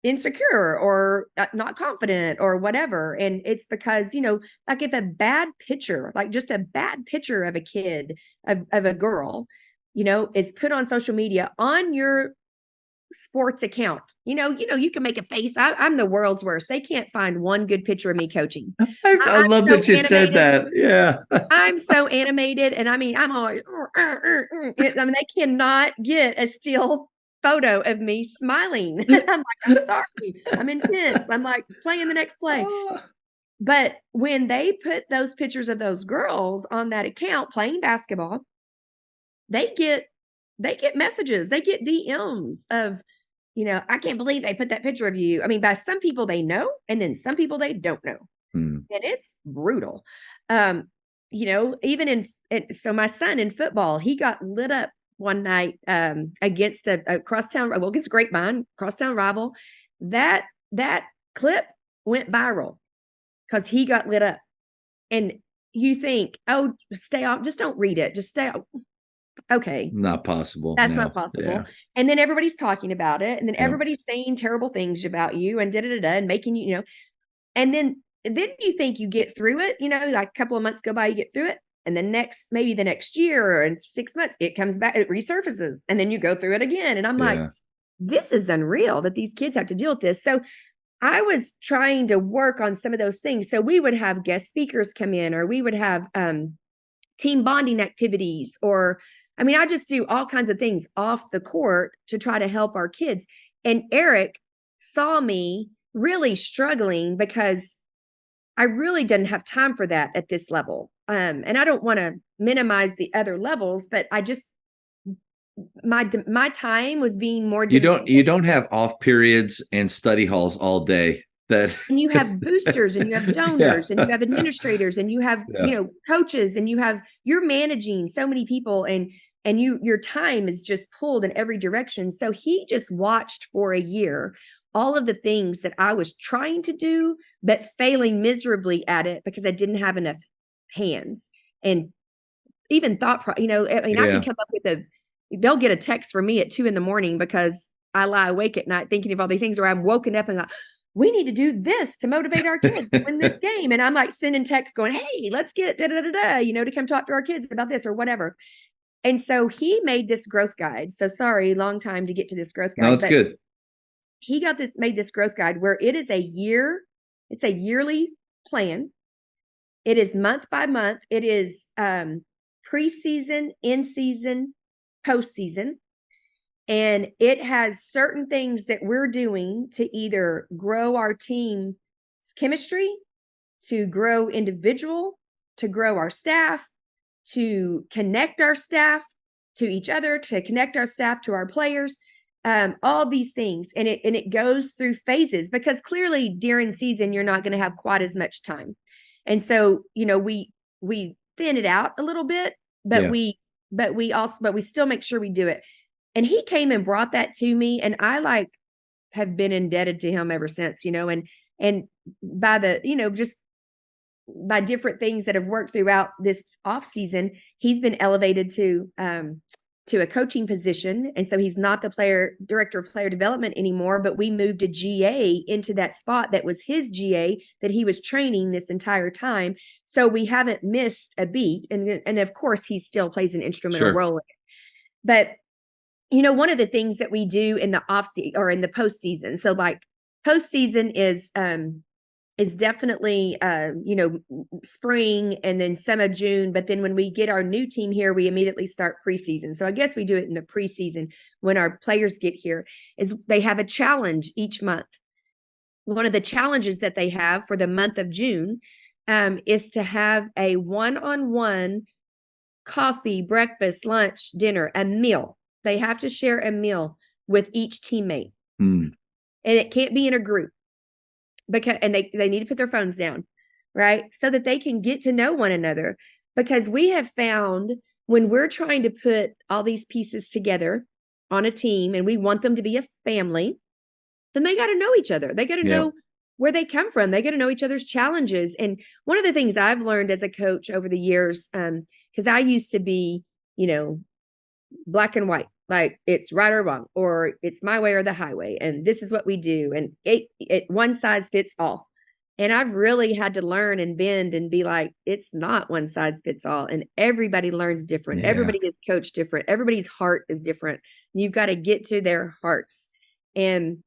insecure or not confident or whatever. And it's because, like if a bad picture, like just a bad picture of a kid, of a girl, is put on social media on your sports account, you can make a face. I'm the world's worst. They can't find one good picture of me coaching. I I'm love so that you said animated. that. Yeah. I'm so animated. And I mean, I'm always, I mean, they cannot get a still photo of me smiling. I'm like, I'm sorry. I'm intense. I'm like playing the next play. But when they put those pictures of those girls on that account playing basketball, they get messages, they get DMs of, I can't believe they put that picture of you. I mean, by some people they know, and then some people they don't know. And it's brutal. Even so my son in football, he got lit up one night against a crosstown, well, against Grapevine, crosstown rival. That clip went viral because he got lit up. And you think, oh, stay off, just don't read it, just stay off. Okay, Not possible. that's No. not possible. Yeah. And then everybody's talking about it, and then Yep. everybody's saying terrible things about you and and making you, and then you think you get through it, like a couple of months go by, you get through it. And then maybe the next year or in 6 months, it comes back, it resurfaces, and then you go through it again. And I'm like, this is unreal that these kids have to deal with this. So I was trying to work on some of those things. So we would have guest speakers come in, or we would have team bonding activities, or I mean, I just do all kinds of things off the court to try to help our kids. And Eric saw me really struggling because I really didn't have time for that at this level. And I don't want to minimize the other levels, but I just, my time was being more You don't have off periods and study halls all day. And you have boosters and you have donors and you have administrators and you have, coaches, and you're managing so many people, and your time is just pulled in every direction. So he just watched for a year all of the things that I was trying to do, but failing miserably at it because I didn't have enough hands and even thought, I mean, I can come up with they'll get a text from me at 2 a.m. because I lie awake at night thinking of all these things, or I'm woken up and like, we need to do this to motivate our kids to win this game. And I'm like sending texts going, hey, let's get to come talk to our kids about this or whatever. And so he made this growth guide. So sorry, long time to get to this growth guide. No, it's good. He made this growth guide where it is it's a yearly plan. It is month by month. It is preseason, in season, postseason. And it has certain things that we're doing to either grow our team's chemistry, to grow individual, to grow our staff, to connect our staff to each other, to connect our staff to our players, all these things. And it goes through phases, because clearly during season, you're not going to have quite as much time. And so, we thin it out a little bit, but we still make sure we do it. And he came and brought that to me, and I have been indebted to him ever since, and by the, just by different things that have worked throughout this off season, he's been elevated to a coaching position. And so he's not the director of player development anymore, but we moved a GA into that spot that was his GA that he was training this entire time. So we haven't missed a beat. And of course he still plays an instrumental role in it. But one of the things that we do in the off season or in the postseason. So like postseason is definitely spring and then some of June. But then when we get our new team here, we immediately start preseason. So I guess we do it in the preseason when our players get here. Is they have a challenge each month. One of the challenges that they have for the month of June is to have a one-on-one coffee, breakfast, lunch, dinner, a meal. They have to share a meal with each teammate. And it can't be in a group because they need to put their phones down, right? So that they can get to know one another. Because we have found when we're trying to put all these pieces together on a team and we want them to be a family, then they got to know each other. They got to know where they come from. They got to know each other's challenges. And one of the things I've learned as a coach over the years, because I used to be, black and white, like it's right or wrong, or it's my way or the highway. And this is what we do. And it one size fits all. And I've really had to learn and bend and be like, it's not one size fits all. And everybody learns different. Yeah. Everybody is coached different. Everybody's heart is different. You've got to get to their hearts. And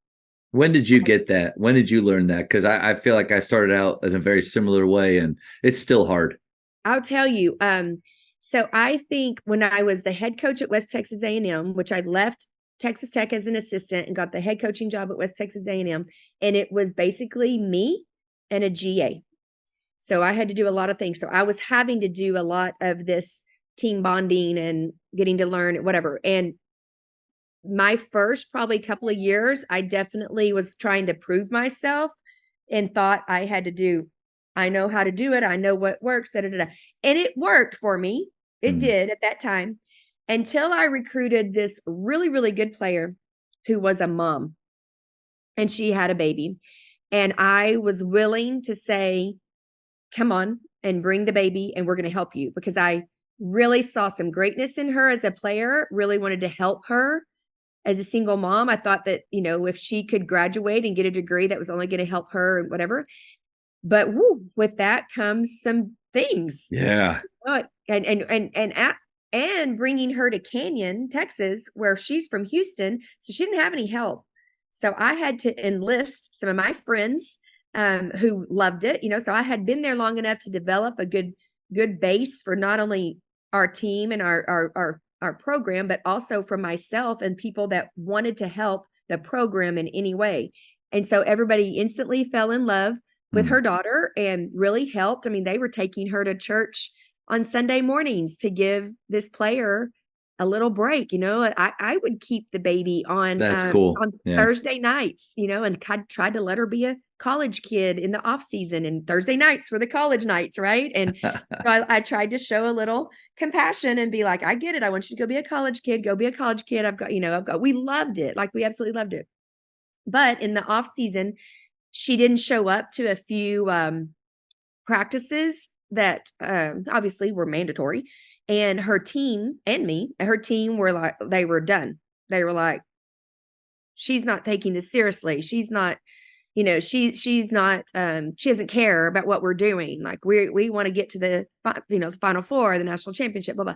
when did you get that? When did you learn that? Because I feel like I started out in a very similar way and it's still hard. I'll tell you. So I think when I was the head coach at West Texas A&M, which I left Texas Tech as an assistant and got the head coaching job at West Texas A&M, and it was basically me and a GA. So I had to do a lot of things. So I was having to do a lot of this team bonding and getting to learn whatever. And my first probably couple of years, I definitely was trying to prove myself and thought I had to do, I know how to do it. I know what works. Da, da, da, da. And it worked for me. It did at that time until I recruited this really, really good player who was a mom and she had a baby. And I was willing to say, come on and bring the baby and we're going to help you, because I really saw some greatness in her as a player, really wanted to help her as a single mom. I thought that, if she could graduate and get a degree, that was only going to help her and whatever. But with that comes some things. Yeah. And bringing her to Canyon, Texas, where she's from Houston, so she didn't have any help. So I had to enlist some of my friends who loved it, so I had been there long enough to develop a good base for not only our team and our program, but also for myself and people that wanted to help the program in any way. And so everybody instantly fell in love with her daughter and really helped. I mean, they were taking her to church on Sunday mornings to give this player a little break. I would keep the baby on, that's cool. on Thursday nights, and I tried to let her be a college kid in the off season, and Thursday nights were the college nights. Right. And so I tried to show a little compassion and be like, I get it. I want you to go be a college kid, we loved it. Like we absolutely loved it. But in the off season, she didn't show up to a few practices that obviously were mandatory. And her team were like, they were done. They were like, she's not taking this seriously. She's not, she's not, she doesn't care about what we're doing. Like we want to get to the Final Four, the national championship, blah, blah.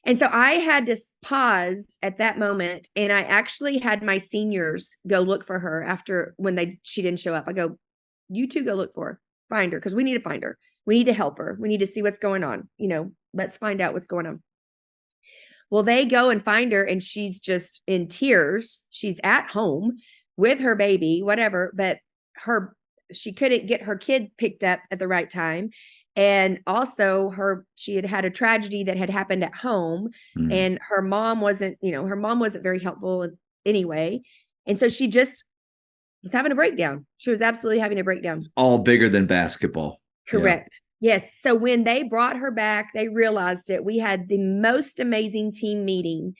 And so I had to pause at that moment. And I actually had my seniors go look for her after she didn't show up. I go, you two go look for her, find her. Cause we need to find her. We need to help her. We need to see what's going on. Let's find out what's going on. Well, they go and find her and she's just in tears. She's at home with her baby, whatever, but she couldn't get her kid picked up at the right time. And also she had had a tragedy that had happened at home, and her mom wasn't very helpful anyway. And so she just was having a breakdown. She was absolutely having a breakdown. It's all bigger than basketball. Correct. Yeah. Yes. So when they brought her back, they realized it. We had the most amazing team meeting.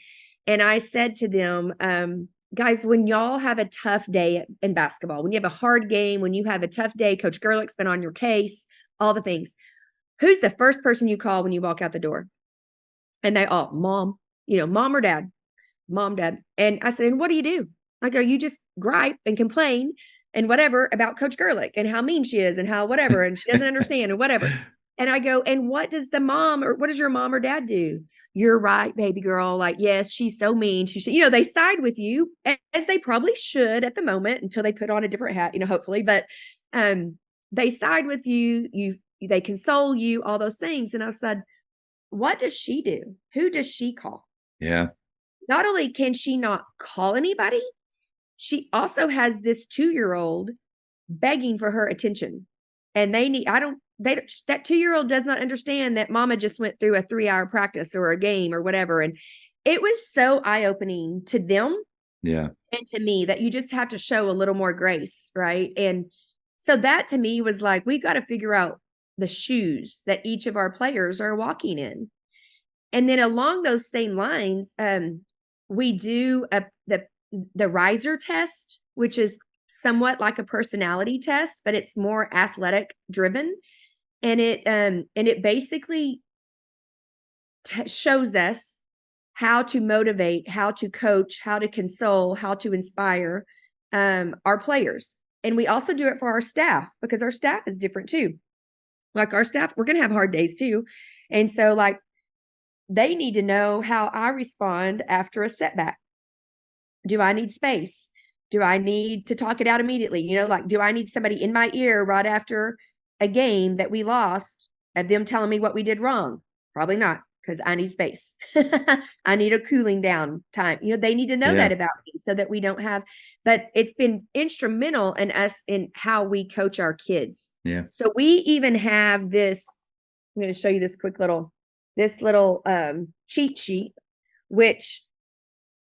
And I said to them, guys, when y'all have a tough day in basketball, when you have a hard game, when you have a tough day, Coach Gerlich's been on your case, all the things. Who's the first person you call when you walk out the door? And they all, mom, mom or dad, mom, dad. And I said, and what do you do? I go, you just gripe and complain and whatever about Coach Gerlich and how mean she is and how whatever, and she doesn't understand and whatever. And I go, and what does your mom or dad do? you're right, baby girl. Like, yes, she's so mean. She should, they side with you as they probably should at the moment until they put on a different hat, hopefully. But they side with you. They console you, all those things. And I said, what does she do? Who does she call? Yeah. Not only can she not call anybody, she also has this 2-year-old begging for her attention. And that 2-year-old does not understand that mama just went through a 3-hour practice or a game or whatever. And it was so eye-opening to them. Yeah. And to me, that you just have to show a little more grace. Right. And so that to me was like, we got to figure out the shoes that each of our players are walking in. And then along those same lines, we do the riser test, which is somewhat like a personality test, but it's more athletic driven. And it basically shows us how to motivate, how to coach, how to console, how to inspire our players. And we also do it for our staff, because our staff is different too. Like our staff, we're going to have hard days too. And so like, they need to know how I respond after a setback. Do I need space? Do I need to talk it out immediately? Like, do I need somebody in my ear right after a game that we lost and them telling me what we did wrong? Probably not, because I need space. I need a cooling down time. They need to know that about me so that we don't have, but it's been instrumental in us in how we coach our kids. Yeah. So we even have this, I'm going to show you this little cheat sheet, which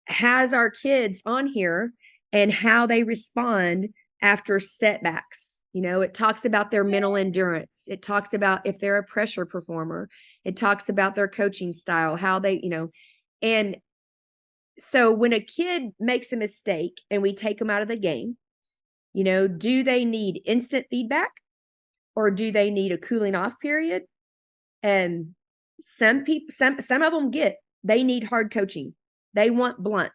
has our kids on here and how they respond after setbacks. It talks about their mental endurance. It talks about if they're a pressure performer. It talks about their coaching style, how they, and so when a kid makes a mistake and we take them out of the game, do they need instant feedback or do they need a cooling off period? And some of them they need hard coaching. They want blunt.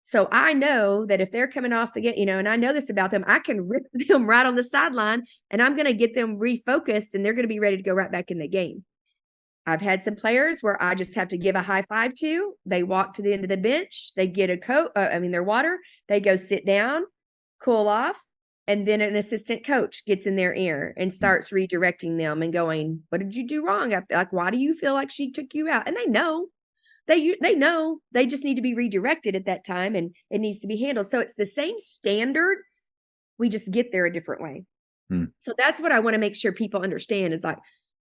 So I know that if they're coming off the game, and I know this about them, I can rip them right on the sideline and I'm going to get them refocused and they're going to be ready to go right back in the game. I've had some players where I just have to give a high five to. They walk to the end of the bench. They get their water. They go sit down, cool off. And then an assistant coach gets in their ear and starts redirecting them and going, what did you do wrong? Like, why do you feel like she took you out? And they know, they just need to be redirected at that time and it needs to be handled. So it's the same standards. We just get there a different way. So that's what I want to make sure people understand is like,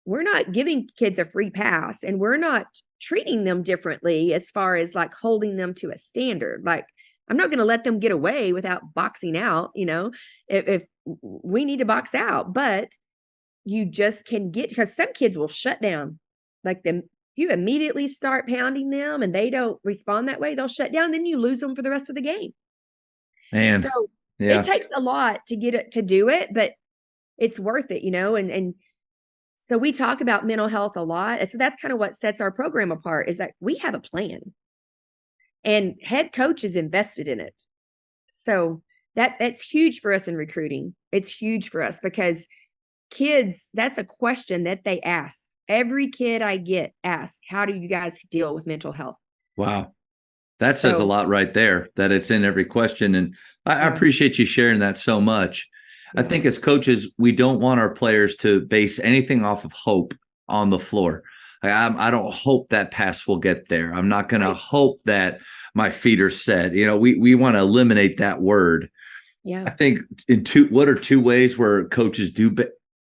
we're not giving kids a free pass and we're not treating them differently as far as like holding them to a standard. Like, I'm not going to let them get away without boxing out, if we need to box out, but you just can because some kids will shut down. Like you immediately start pounding them and they don't respond that way, they'll shut down. Then you lose them for the rest of the game. Man, so yeah. It takes a lot to get it, to do it, but it's worth it, and so we talk about mental health a lot. And so that's kind of what sets our program apart is that we have a plan. And head coach is invested in it. So that's huge for us in recruiting. It's huge for us because kids, that's a question that they ask. Every kid I get asks, how do you guys deal with mental health? Wow. That says a lot right there, that it's in every question. And I appreciate you sharing that so much. I think as coaches, we don't want our players to base anything off of hope on the floor. I don't hope that pass will get there. I'm not going to hope that my feet are set. We want to eliminate that word. Yeah. I think what are two ways where coaches do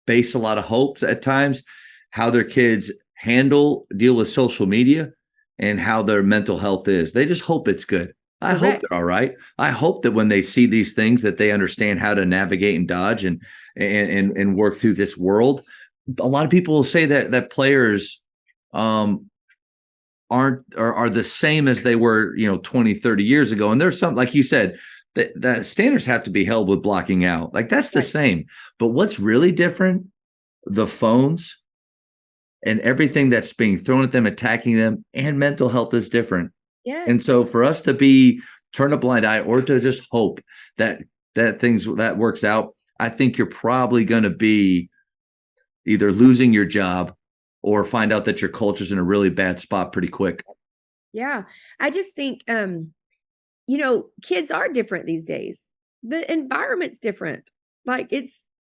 base a lot of hopes at times, how their kids deal with social media and how their mental health is. They just hope it's good. I hope they're all right. I hope that when they see these things that they understand how to navigate and dodge and work through this world. A lot of people will say that players are the same as they were, 20, 30 years ago. And there's some, like you said, that standards have to be held with blocking out. Like that's the same. But what's really different, the phones and everything that's being thrown at them, attacking them, and mental health is different. Yes. And so for us to turn a blind eye or to just hope that that works out, I think you're probably going to be either losing your job or find out that your culture's in a really bad spot pretty quick. Yeah. I just think, kids are different these days. The environment's different. Like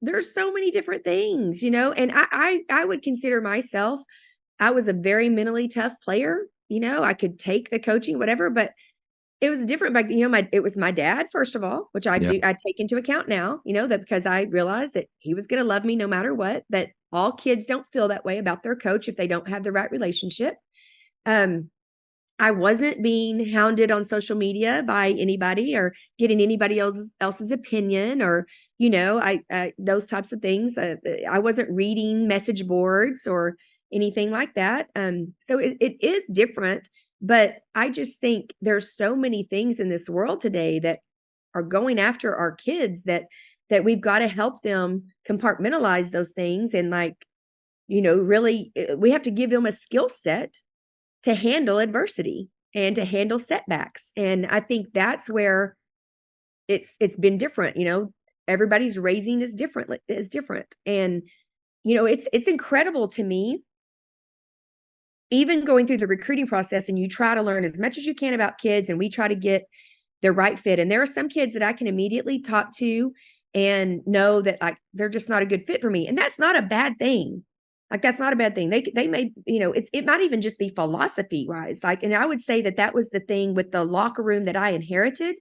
there's so many different things, and I would consider myself, I was a very mentally tough player. I could take the coaching, whatever, but it was different back, it was my dad, first of all, which Yeah. I take into account now, that because I realized that he was going to love me no matter what, but all kids don't feel that way about their coach if they don't have the right relationship. Um, I wasn't being hounded on social media by anybody or getting anybody else's opinion or, those types of things. I wasn't reading message boards or anything like that. So it is different, but I just think there's so many things in this world today that are going after our kids that we've got to help them compartmentalize those things and really we have to give them a skill set to handle adversity and to handle setbacks. And I think that's where it's been different, everybody's raising is different. And it's incredible to me, even going through the recruiting process, and you try to learn as much as you can about kids and we try to get the right fit. And there are some kids that I can immediately talk to and know that like they're just not a good fit for me. And that's not a bad thing. Like that's not a bad thing. They may, it might even just be philosophy wise. Like, and I would say that was the thing with the locker room that I inherited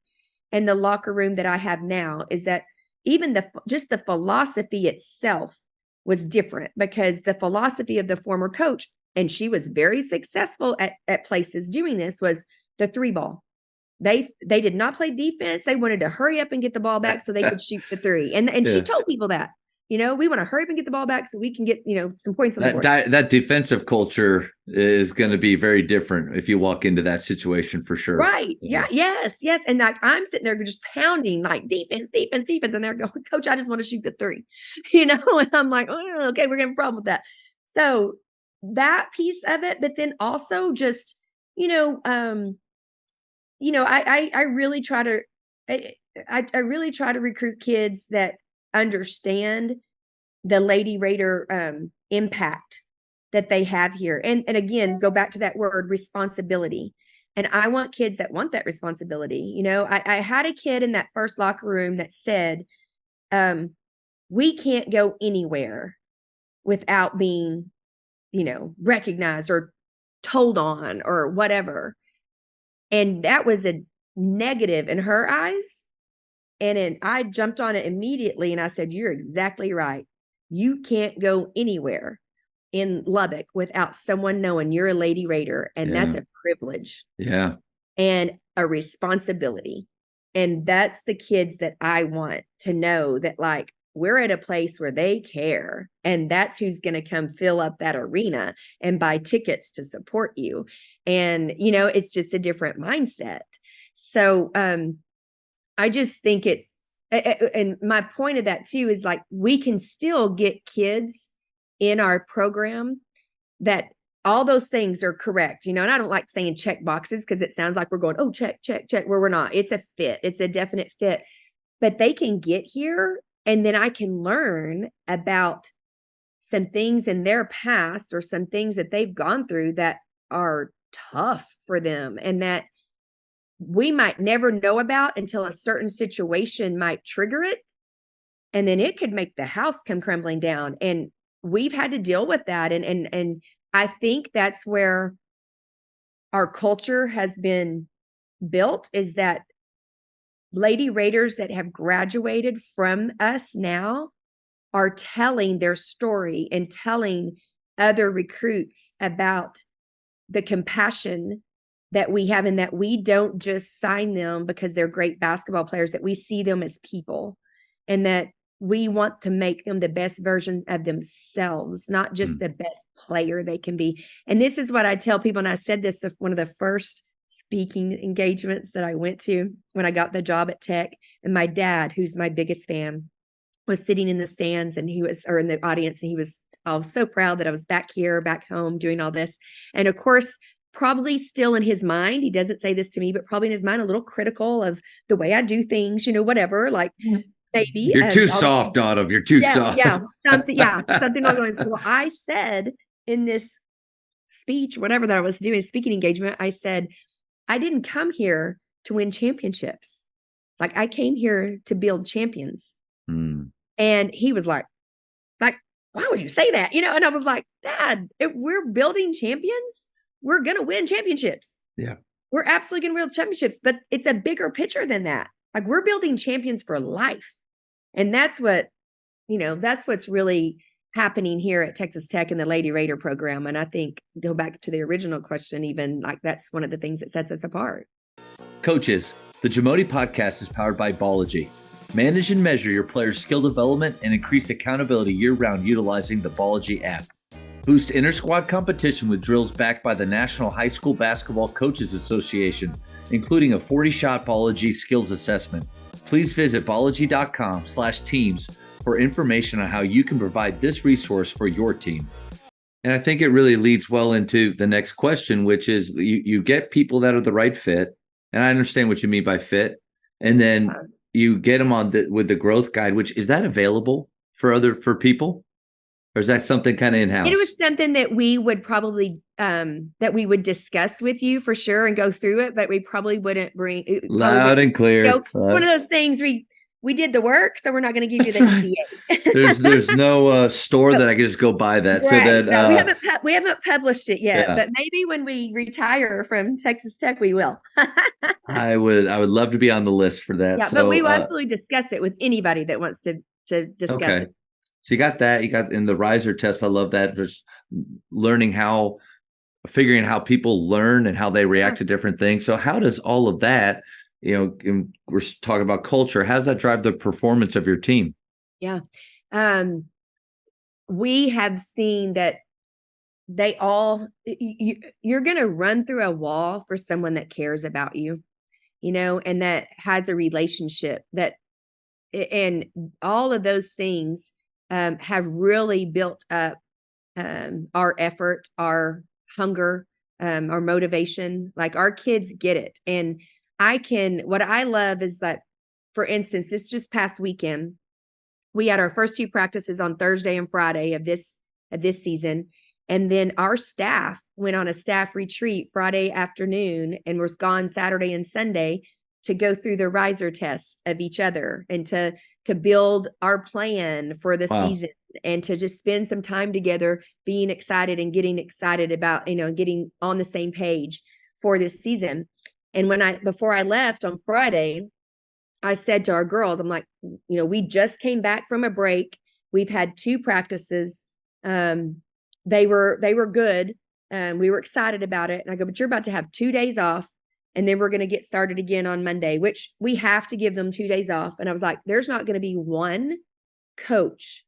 and the locker room that I have now, is that even just the philosophy itself was different, because the philosophy of the former coach, and she was very successful at places doing this, was the 3 ball. They did not play defense. They wanted to hurry up and get the ball back so they could shoot the 3. And Yeah. she told people that, we want to hurry up and get the ball back so we can get, some points on the board. That defensive culture is going to be very different if you walk into that situation, for sure. Right. Yeah. Yes. And like I'm sitting there just pounding like defense. And they're going, Coach, I just want to shoot the 3, and I'm like, oh, okay, we're going to have a problem with that. So that piece of it, but then also just, I really try to, I really try to recruit kids that understand the Lady Raider impact that they have here. And again, go back to that word responsibility. And I want kids that want that responsibility. I had a kid in that first locker room that said, we can't go anywhere without being, recognized or told on or whatever. And that was a negative in her eyes. And then I jumped on it immediately and I said, you're exactly right. You can't go anywhere in Lubbock without someone knowing you're a Lady Raider. And that's a privilege. Yeah. And a responsibility. And that's the kids that I want to know that like, we're at a place where they care, and that's who's going to come fill up that arena and buy tickets to support you. And, it's just a different mindset. So, I just think and my point of that too, is like, we can still get kids in our program that all those things are correct, and I don't like saying check boxes because it sounds like we're going, oh, check, where we're not. It's a fit. It's a definite fit, but they can get here. And then I can learn about some things in their past or some things that they've gone through that are tough for them and that we might never know about until a certain situation might trigger it. And then it could make the house come crumbling down. And we've had to deal with that. And I think that's where our culture has been built, is that Lady Raiders that have graduated from us now are telling their story and telling other recruits about the compassion that we have, and that we don't just sign them because they're great basketball players, that we see them as people, and that we want to make them the best version of themselves, not just the best player they can be. And this is what I tell people, and I said this of one of the first speaking engagements that I went to when I got the job at Tech. And my dad, who's my biggest fan, was sitting in the stands, and or in the audience, and he was so proud that I was back home doing all this. And of course, probably still in his mind, he doesn't say this to me, but probably in his mind, a little critical of the way I do things, whatever, like maybe. You're too soft, Autumn. You're too soft. Yeah, something along those lines. Well, I said in this speech, whatever that I was doing, speaking engagement, I said, I didn't come here to win championships. Like I came here to build champions. Mm. And he was like, why would you say that? And I was like, Dad, if we're building champions, we're going to win championships. Yeah. We're absolutely going to win championships, but it's a bigger picture than that. Like we're building champions for life. And that's what's really happening here at Texas Tech in the Lady Raider program. And I think go back to the original question, even like that's one of the things that sets us apart. Coaches, the Jamodi podcast is powered by Ballogy. Manage and measure your players' skill development and increase accountability year-round utilizing the Ballogy app. Boost inter-squad competition with drills backed by the National High School Basketball Coaches Association, including a 40-shot Ballogy skills assessment. Please visit ballogy.com/teams for information on how you can provide this resource for your team. And I think it really leads well into the next question, which is you get people that are the right fit. And I understand what you mean by fit. And then you get them on with the growth guide, which is that available for people? Or is that something kind of in-house? It was something that we would probably that we would discuss with you for sure and go through it, but we probably wouldn't bring loud and clear. One of those things we did the work, so we're not going to give you the NDA. there's no store that I can just go buy that. Right. So that no, we haven't published it yet, but maybe when we retire from Texas Tech, we will. I would love to be on the list for that. Yeah, so, but we will absolutely discuss it with anybody that wants to discuss it. So you got that. You got in the riser test. I love that. Just figuring how people learn and how they react to different things. So how does all of that, we're talking about culture, how does that drive the performance of your team? Yeah. We have seen that you're going to run through a wall for someone that cares about you, and that has a relationship and all of those things have really built up our effort, our hunger, our motivation. Like our kids get it. And what I love is that, for instance, this just past weekend, we had our first 2 practices on Thursday and Friday of this season. And then our staff went on a staff retreat Friday afternoon and was gone Saturday and Sunday to go through the riser tests of each other and to build our plan for the season and to just spend some time together being excited and getting excited about, getting on the same page for this season. And before I left on Friday, I said to our girls, I'm like, we just came back from a break. We've had 2 practices. They were good. We were excited about it. And I go, but you're about to have 2 days off. And then we're going to get started again on Monday, which we have to give them 2 days off. And I was like, there's not going to be one coach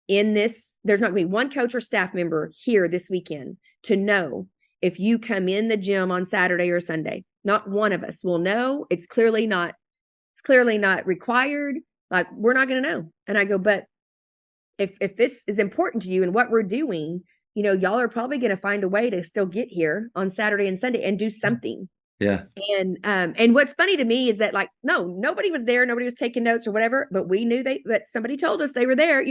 there's not going to be one coach or staff member here this weekend to know if you come in the gym on Saturday or Sunday. Not one of us will know. It's clearly not required. Like we're not going to know. And I go, but if this is important to you and what we're doing, y'all are probably going to find a way to still get here on Saturday and Sunday and do something. Yeah. And what's funny to me is that nobody was there, nobody was taking notes or whatever, but we knew that somebody told us they were there,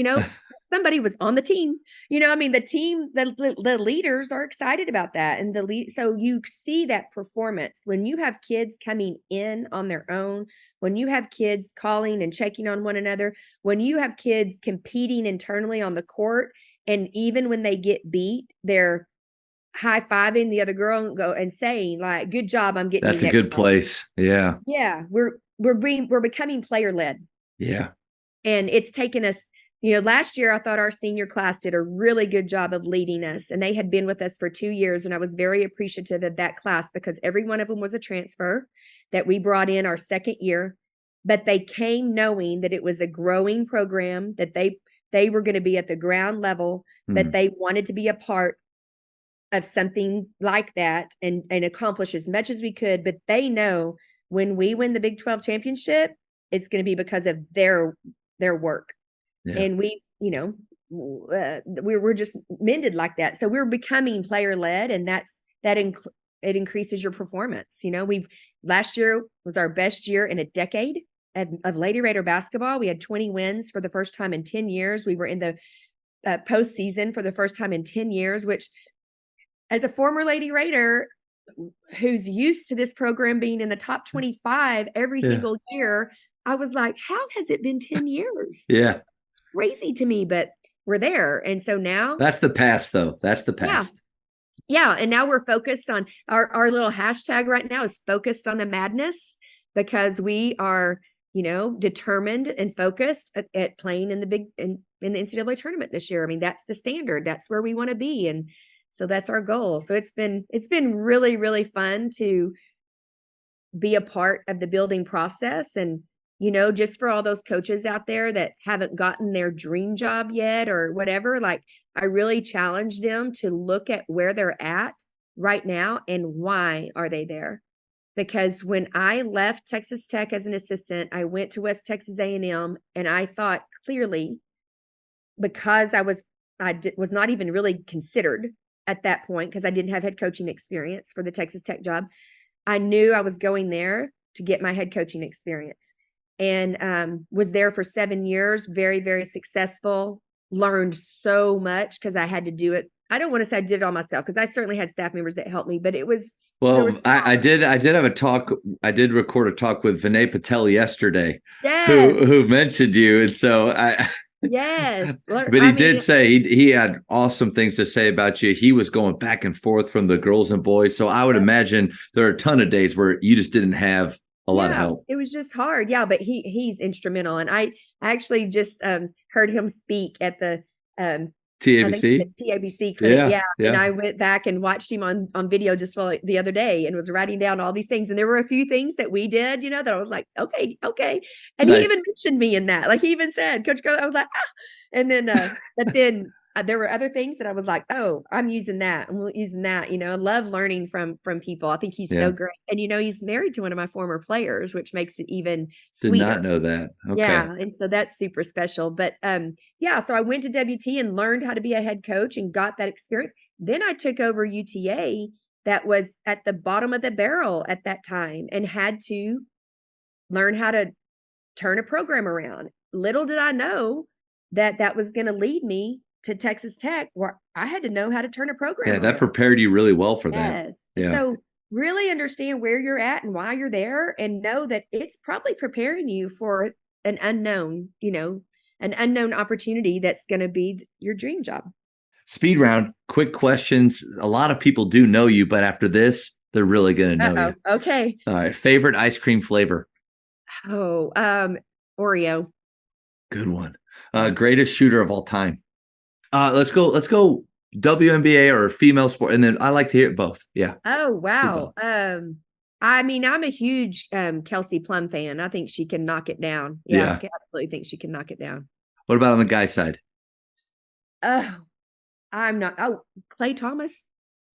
somebody was on the team, the team, the leaders are excited about that. And so you see that performance when you have kids coming in on their own, when you have kids calling and checking on one another, when you have kids competing internally on the court. And even when they get beat, they're high-fiving the other girl and saying like, good job, I'm getting that's a good place. Yeah. Yeah. We're becoming player-led. Yeah. And it's taken us, last year I thought our senior class did a really good job of leading us, and they had been with us for 2 years. And I was very appreciative of that class because every one of them was a transfer that we brought in our second year, but they came knowing that it was a growing program, that they were going to be at the ground level, but they wanted to be a part of something like that and accomplish as much as we could. But they know when we win the Big 12 championship, it's going to be because of their work. Yeah. And we're just mended like that. So we're becoming player led, and it increases your performance. Last year was our best year in a decade of Lady Raider basketball. We had 20 wins for the first time in 10 years. We were in the postseason for the first time in 10 years, which as a former Lady Raider who's used to this program being in the top 25 every Yeah. single year, I was like, how has it been 10 years? Yeah. It's crazy to me, but we're there. And so now, That's the past, though. That's the yeah, past. yeah. And now we're focused on our little hashtag right now is focused on the madness because we are, determined and focused at playing in the in the NCAA tournament this year. I mean, that's the standard. That's where we want to be. And so that's our goal. So it's been really, really fun to be a part of the building process. And just for all those coaches out there that haven't gotten their dream job yet or whatever, like I really challenge them to look at where they're at right now and why are they there. Because when I left Texas Tech as an assistant, I went to West Texas A&M, and I thought clearly, because was not even really considered at that point because I didn't have head coaching experience for the Texas Tech job. I knew I was going there to get my head coaching experience, and was there for 7 years, very, very successful, learned so much because I had to do it. I don't want to say I did it all myself because I certainly had staff members that helped me, but there was Well, I did have a talk. I did record a talk with Vinay Patel yesterday, yes, who mentioned you, and so I. yes. But he I did mean, say he had awesome things to say about you. He was going back and forth from the girls and boys. So I would imagine there are a ton of days where you just didn't have a lot of yeah, help. it was just hard. Yeah, but he's instrumental, and I actually just heard him speak at the I think the TABC? TABC clinic. Yeah, Yeah. And yeah. I went back and watched him on video just for like the other day and was writing down all these things. And there were a few things that we did, that I was like, okay, okay. And he even Nice. mentioned me in that. Like he even said, Coach Girl, I was like, ah. And then, but then there were other things that I was like, oh, I'm using that. I'm using that. I love learning from people. I think he's so Yeah. great. And, he's married to one of my former players, which makes it even Did not sweeter. know that. Okay. Yeah, and so that's super special. But yeah, so I went to WT and learned how to be a head coach and got that experience. Then I took over UTA that was at the bottom of the barrel at that time and had to learn how to turn a program around. Little did I know that that was going to lead me to Texas Tech where I had to know how to turn a program Yeah, that around. prepared you really well for that. Yes. Yeah. So really understand where you're at and why you're there and know that it's probably preparing you for an unknown, an unknown opportunity that's going to be your dream job. Speed round, quick questions. A lot of people do know you, but after this, they're really going to know you. Okay. All right. Favorite ice cream flavor? Oh, Oreo. Good one. Greatest shooter of all time. Let's go. Let's go. WNBA or female sport, and then I like to hear both. Yeah. Oh, Let's do wow. both. I mean, I'm a huge Kelsey Plum fan. I think she can knock it down. Yeah, Yeah. I absolutely think she can knock it down. What about on the guy side? Oh, I'm not. Oh, Clay Thomas.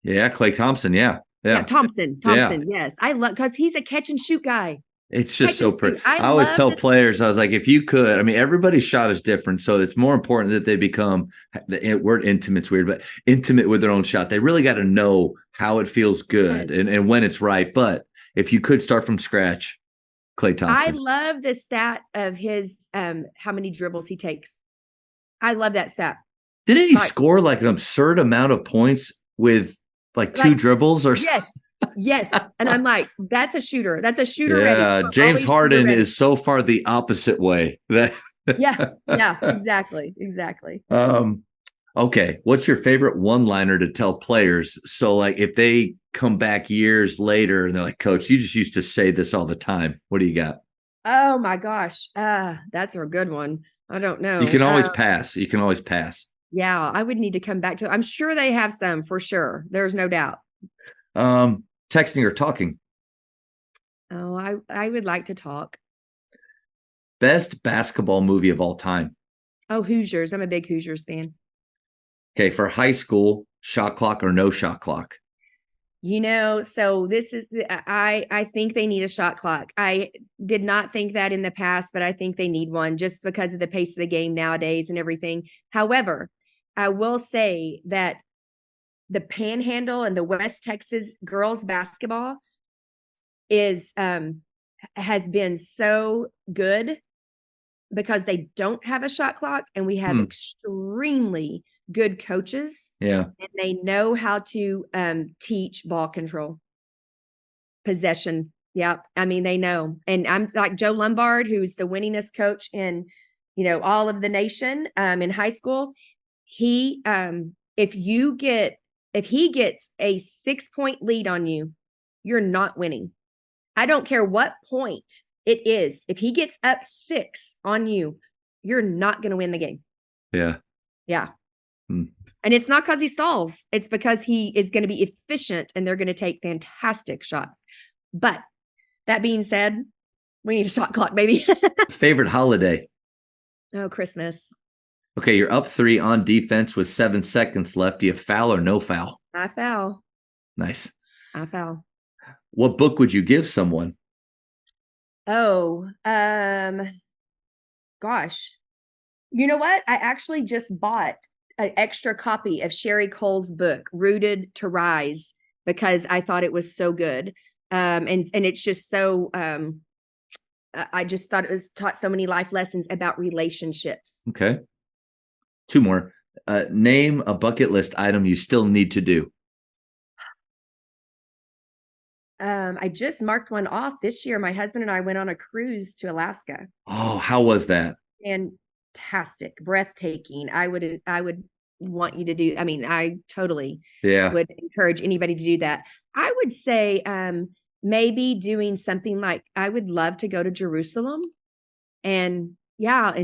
Yeah, Klay Thompson. Yeah. Yeah, Yeah. Thompson. Yeah. Thompson. Yes, I love because he's a catch and shoot guy. It's just Catch so and pretty. shoot. I I always love tell this. players, I was like, if you could, I mean, everybody's shot is different. So it's more important that they become, the word intimate's weird, but intimate with their own shot. They really got to know how it feels good and when it's right. But if you could start from scratch, Klay I Thompson. love the stat of his how many dribbles he takes. I love that stat. Didn't he Like, score like an absurd amount of points with like two like dribbles or yes, yes. And I'm like, that's a shooter. That's a shooter ready. Yeah, James Always shooter Harden ready. is so far the opposite way. That Yeah, yeah, exactly, exactly. um okay, what's your favorite one-liner to tell players? So like if they come back years later and they're like, "Coach, you just used to say this all the time." What do you got? Oh my gosh, that's a good one. I don't You know. can always pass. You can always pass. Yeah, I would need to come back to it. I'm sure they have some for sure. There's no doubt. Texting or talking. Oh, I would like to talk. Best basketball movie of all time. Oh, Hoosiers. I'm a big Hoosiers fan. Okay, for high school, shot clock or no shot clock. So this is I think they need a shot clock. I did not think that in the past, but I think they need one just because of the pace of the game nowadays and everything. However, I will say that the Panhandle and the West Texas girls basketball is has been so good because they don't have a shot clock, and we have extremely good coaches. Yeah. And they know how to teach ball control, possession. Yeah. I mean, they know. And I'm like Joe Lombard, who's the winningest coach in, all of the nation in high school. He, if he gets a 6-point lead on you, you're not winning. I don't care what point it is. If he gets up 6 on you, you're not going to win the game. Yeah. Yeah. And it's not because he stalls. It's because he is going to be efficient and they're going to take fantastic shots. But that being said, we need a shot clock, baby. Favorite holiday? Oh, Christmas. Okay, you're up 3 on defense with 7 seconds left. Do you foul or no foul? I foul. Nice. I foul. What book would you give someone? Oh, gosh. You know what? I actually just bought an extra copy of Sherry Cole's book, Rooted to Rise, because I thought it was so good. And it's just so, I just thought it was taught so many life lessons about relationships. Okay. 2 more. Name a bucket list item you still need to do. I just marked one off this year. My husband and I went on a cruise to Alaska. Oh, how was that? Fantastic, breathtaking. I would want you to do. I mean, I totally would encourage anybody to do that. I would say maybe doing something like, I would love to go to Jerusalem and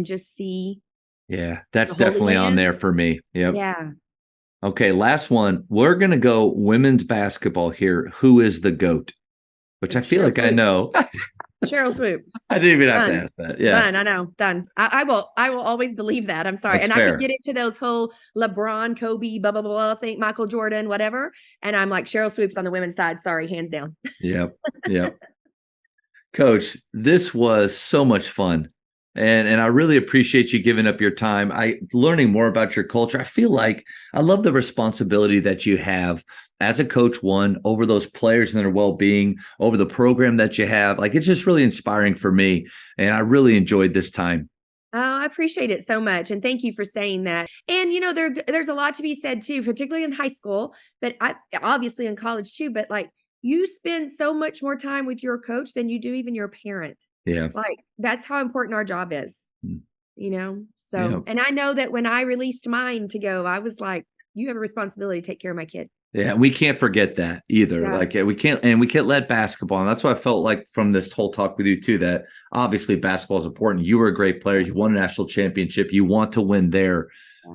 just see. Yeah, that's definitely on there for me. Yep. Yeah. Okay, last one. We're going to go women's basketball here. Who is the GOAT? Which I feel like I know. Cheryl Swoops. I didn't even have to ask that. Yeah. Done. I know. Done. I will always believe that. I'm sorry. That's and fair. I could get into those whole LeBron, Kobe, blah, blah, blah, thing, Michael Jordan, whatever. And I'm like, Cheryl Swoops on the women's side. Sorry, hands down. Yep. Yep. Coach, this was so much fun. And I really appreciate you giving up your time. Learning more about your culture. I feel like I love the responsibility that you have as a coach, one, over those players and their well-being, over the program that you have. Like, it's just really inspiring for me. And I really enjoyed this time. Oh, I appreciate it so much. And thank you for saying that. And, there's a lot to be said too, particularly in high school, but obviously in college too, but like, you spend so much more time with your coach than you do even your parent. Yeah. Like, that's how important our job is, So, Yeah. And I know that when I released mine to go, I was like, you have a responsibility to take care of my kid. Yeah, we can't forget that either. Yeah. Like, we can't let basketball. And that's what I felt like from this whole talk with you too, that obviously basketball is important. You were a great player. You won a national championship. You want to win there,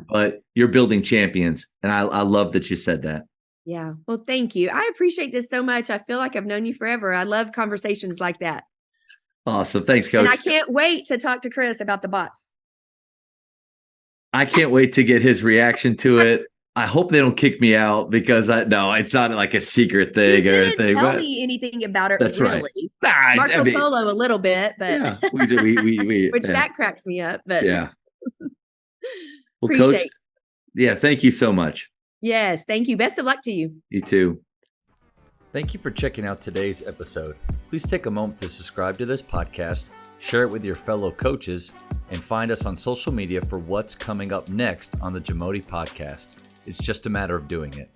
but you're building champions. And I love that you said that. Yeah. Well, thank you. I appreciate this so much. I feel like I've known you forever. I love conversations like that. Awesome. Thanks, Coach. And I can't wait to talk to Chris about the bots. I can't wait to get his reaction to it. I hope they don't kick me out because it's not like a secret thing or anything. Tell me anything about it. That's really. Right. Marco Polo a little bit, but yeah, we which that cracks me up. But yeah. Well, appreciate. Coach, yeah, thank you so much. Yes, thank you. Best of luck to you. You too. Thank you for checking out today's episode. Please take a moment to subscribe to this podcast, share it with your fellow coaches, and find us on social media for what's coming up next on the Jamodi podcast. It's just a matter of doing it.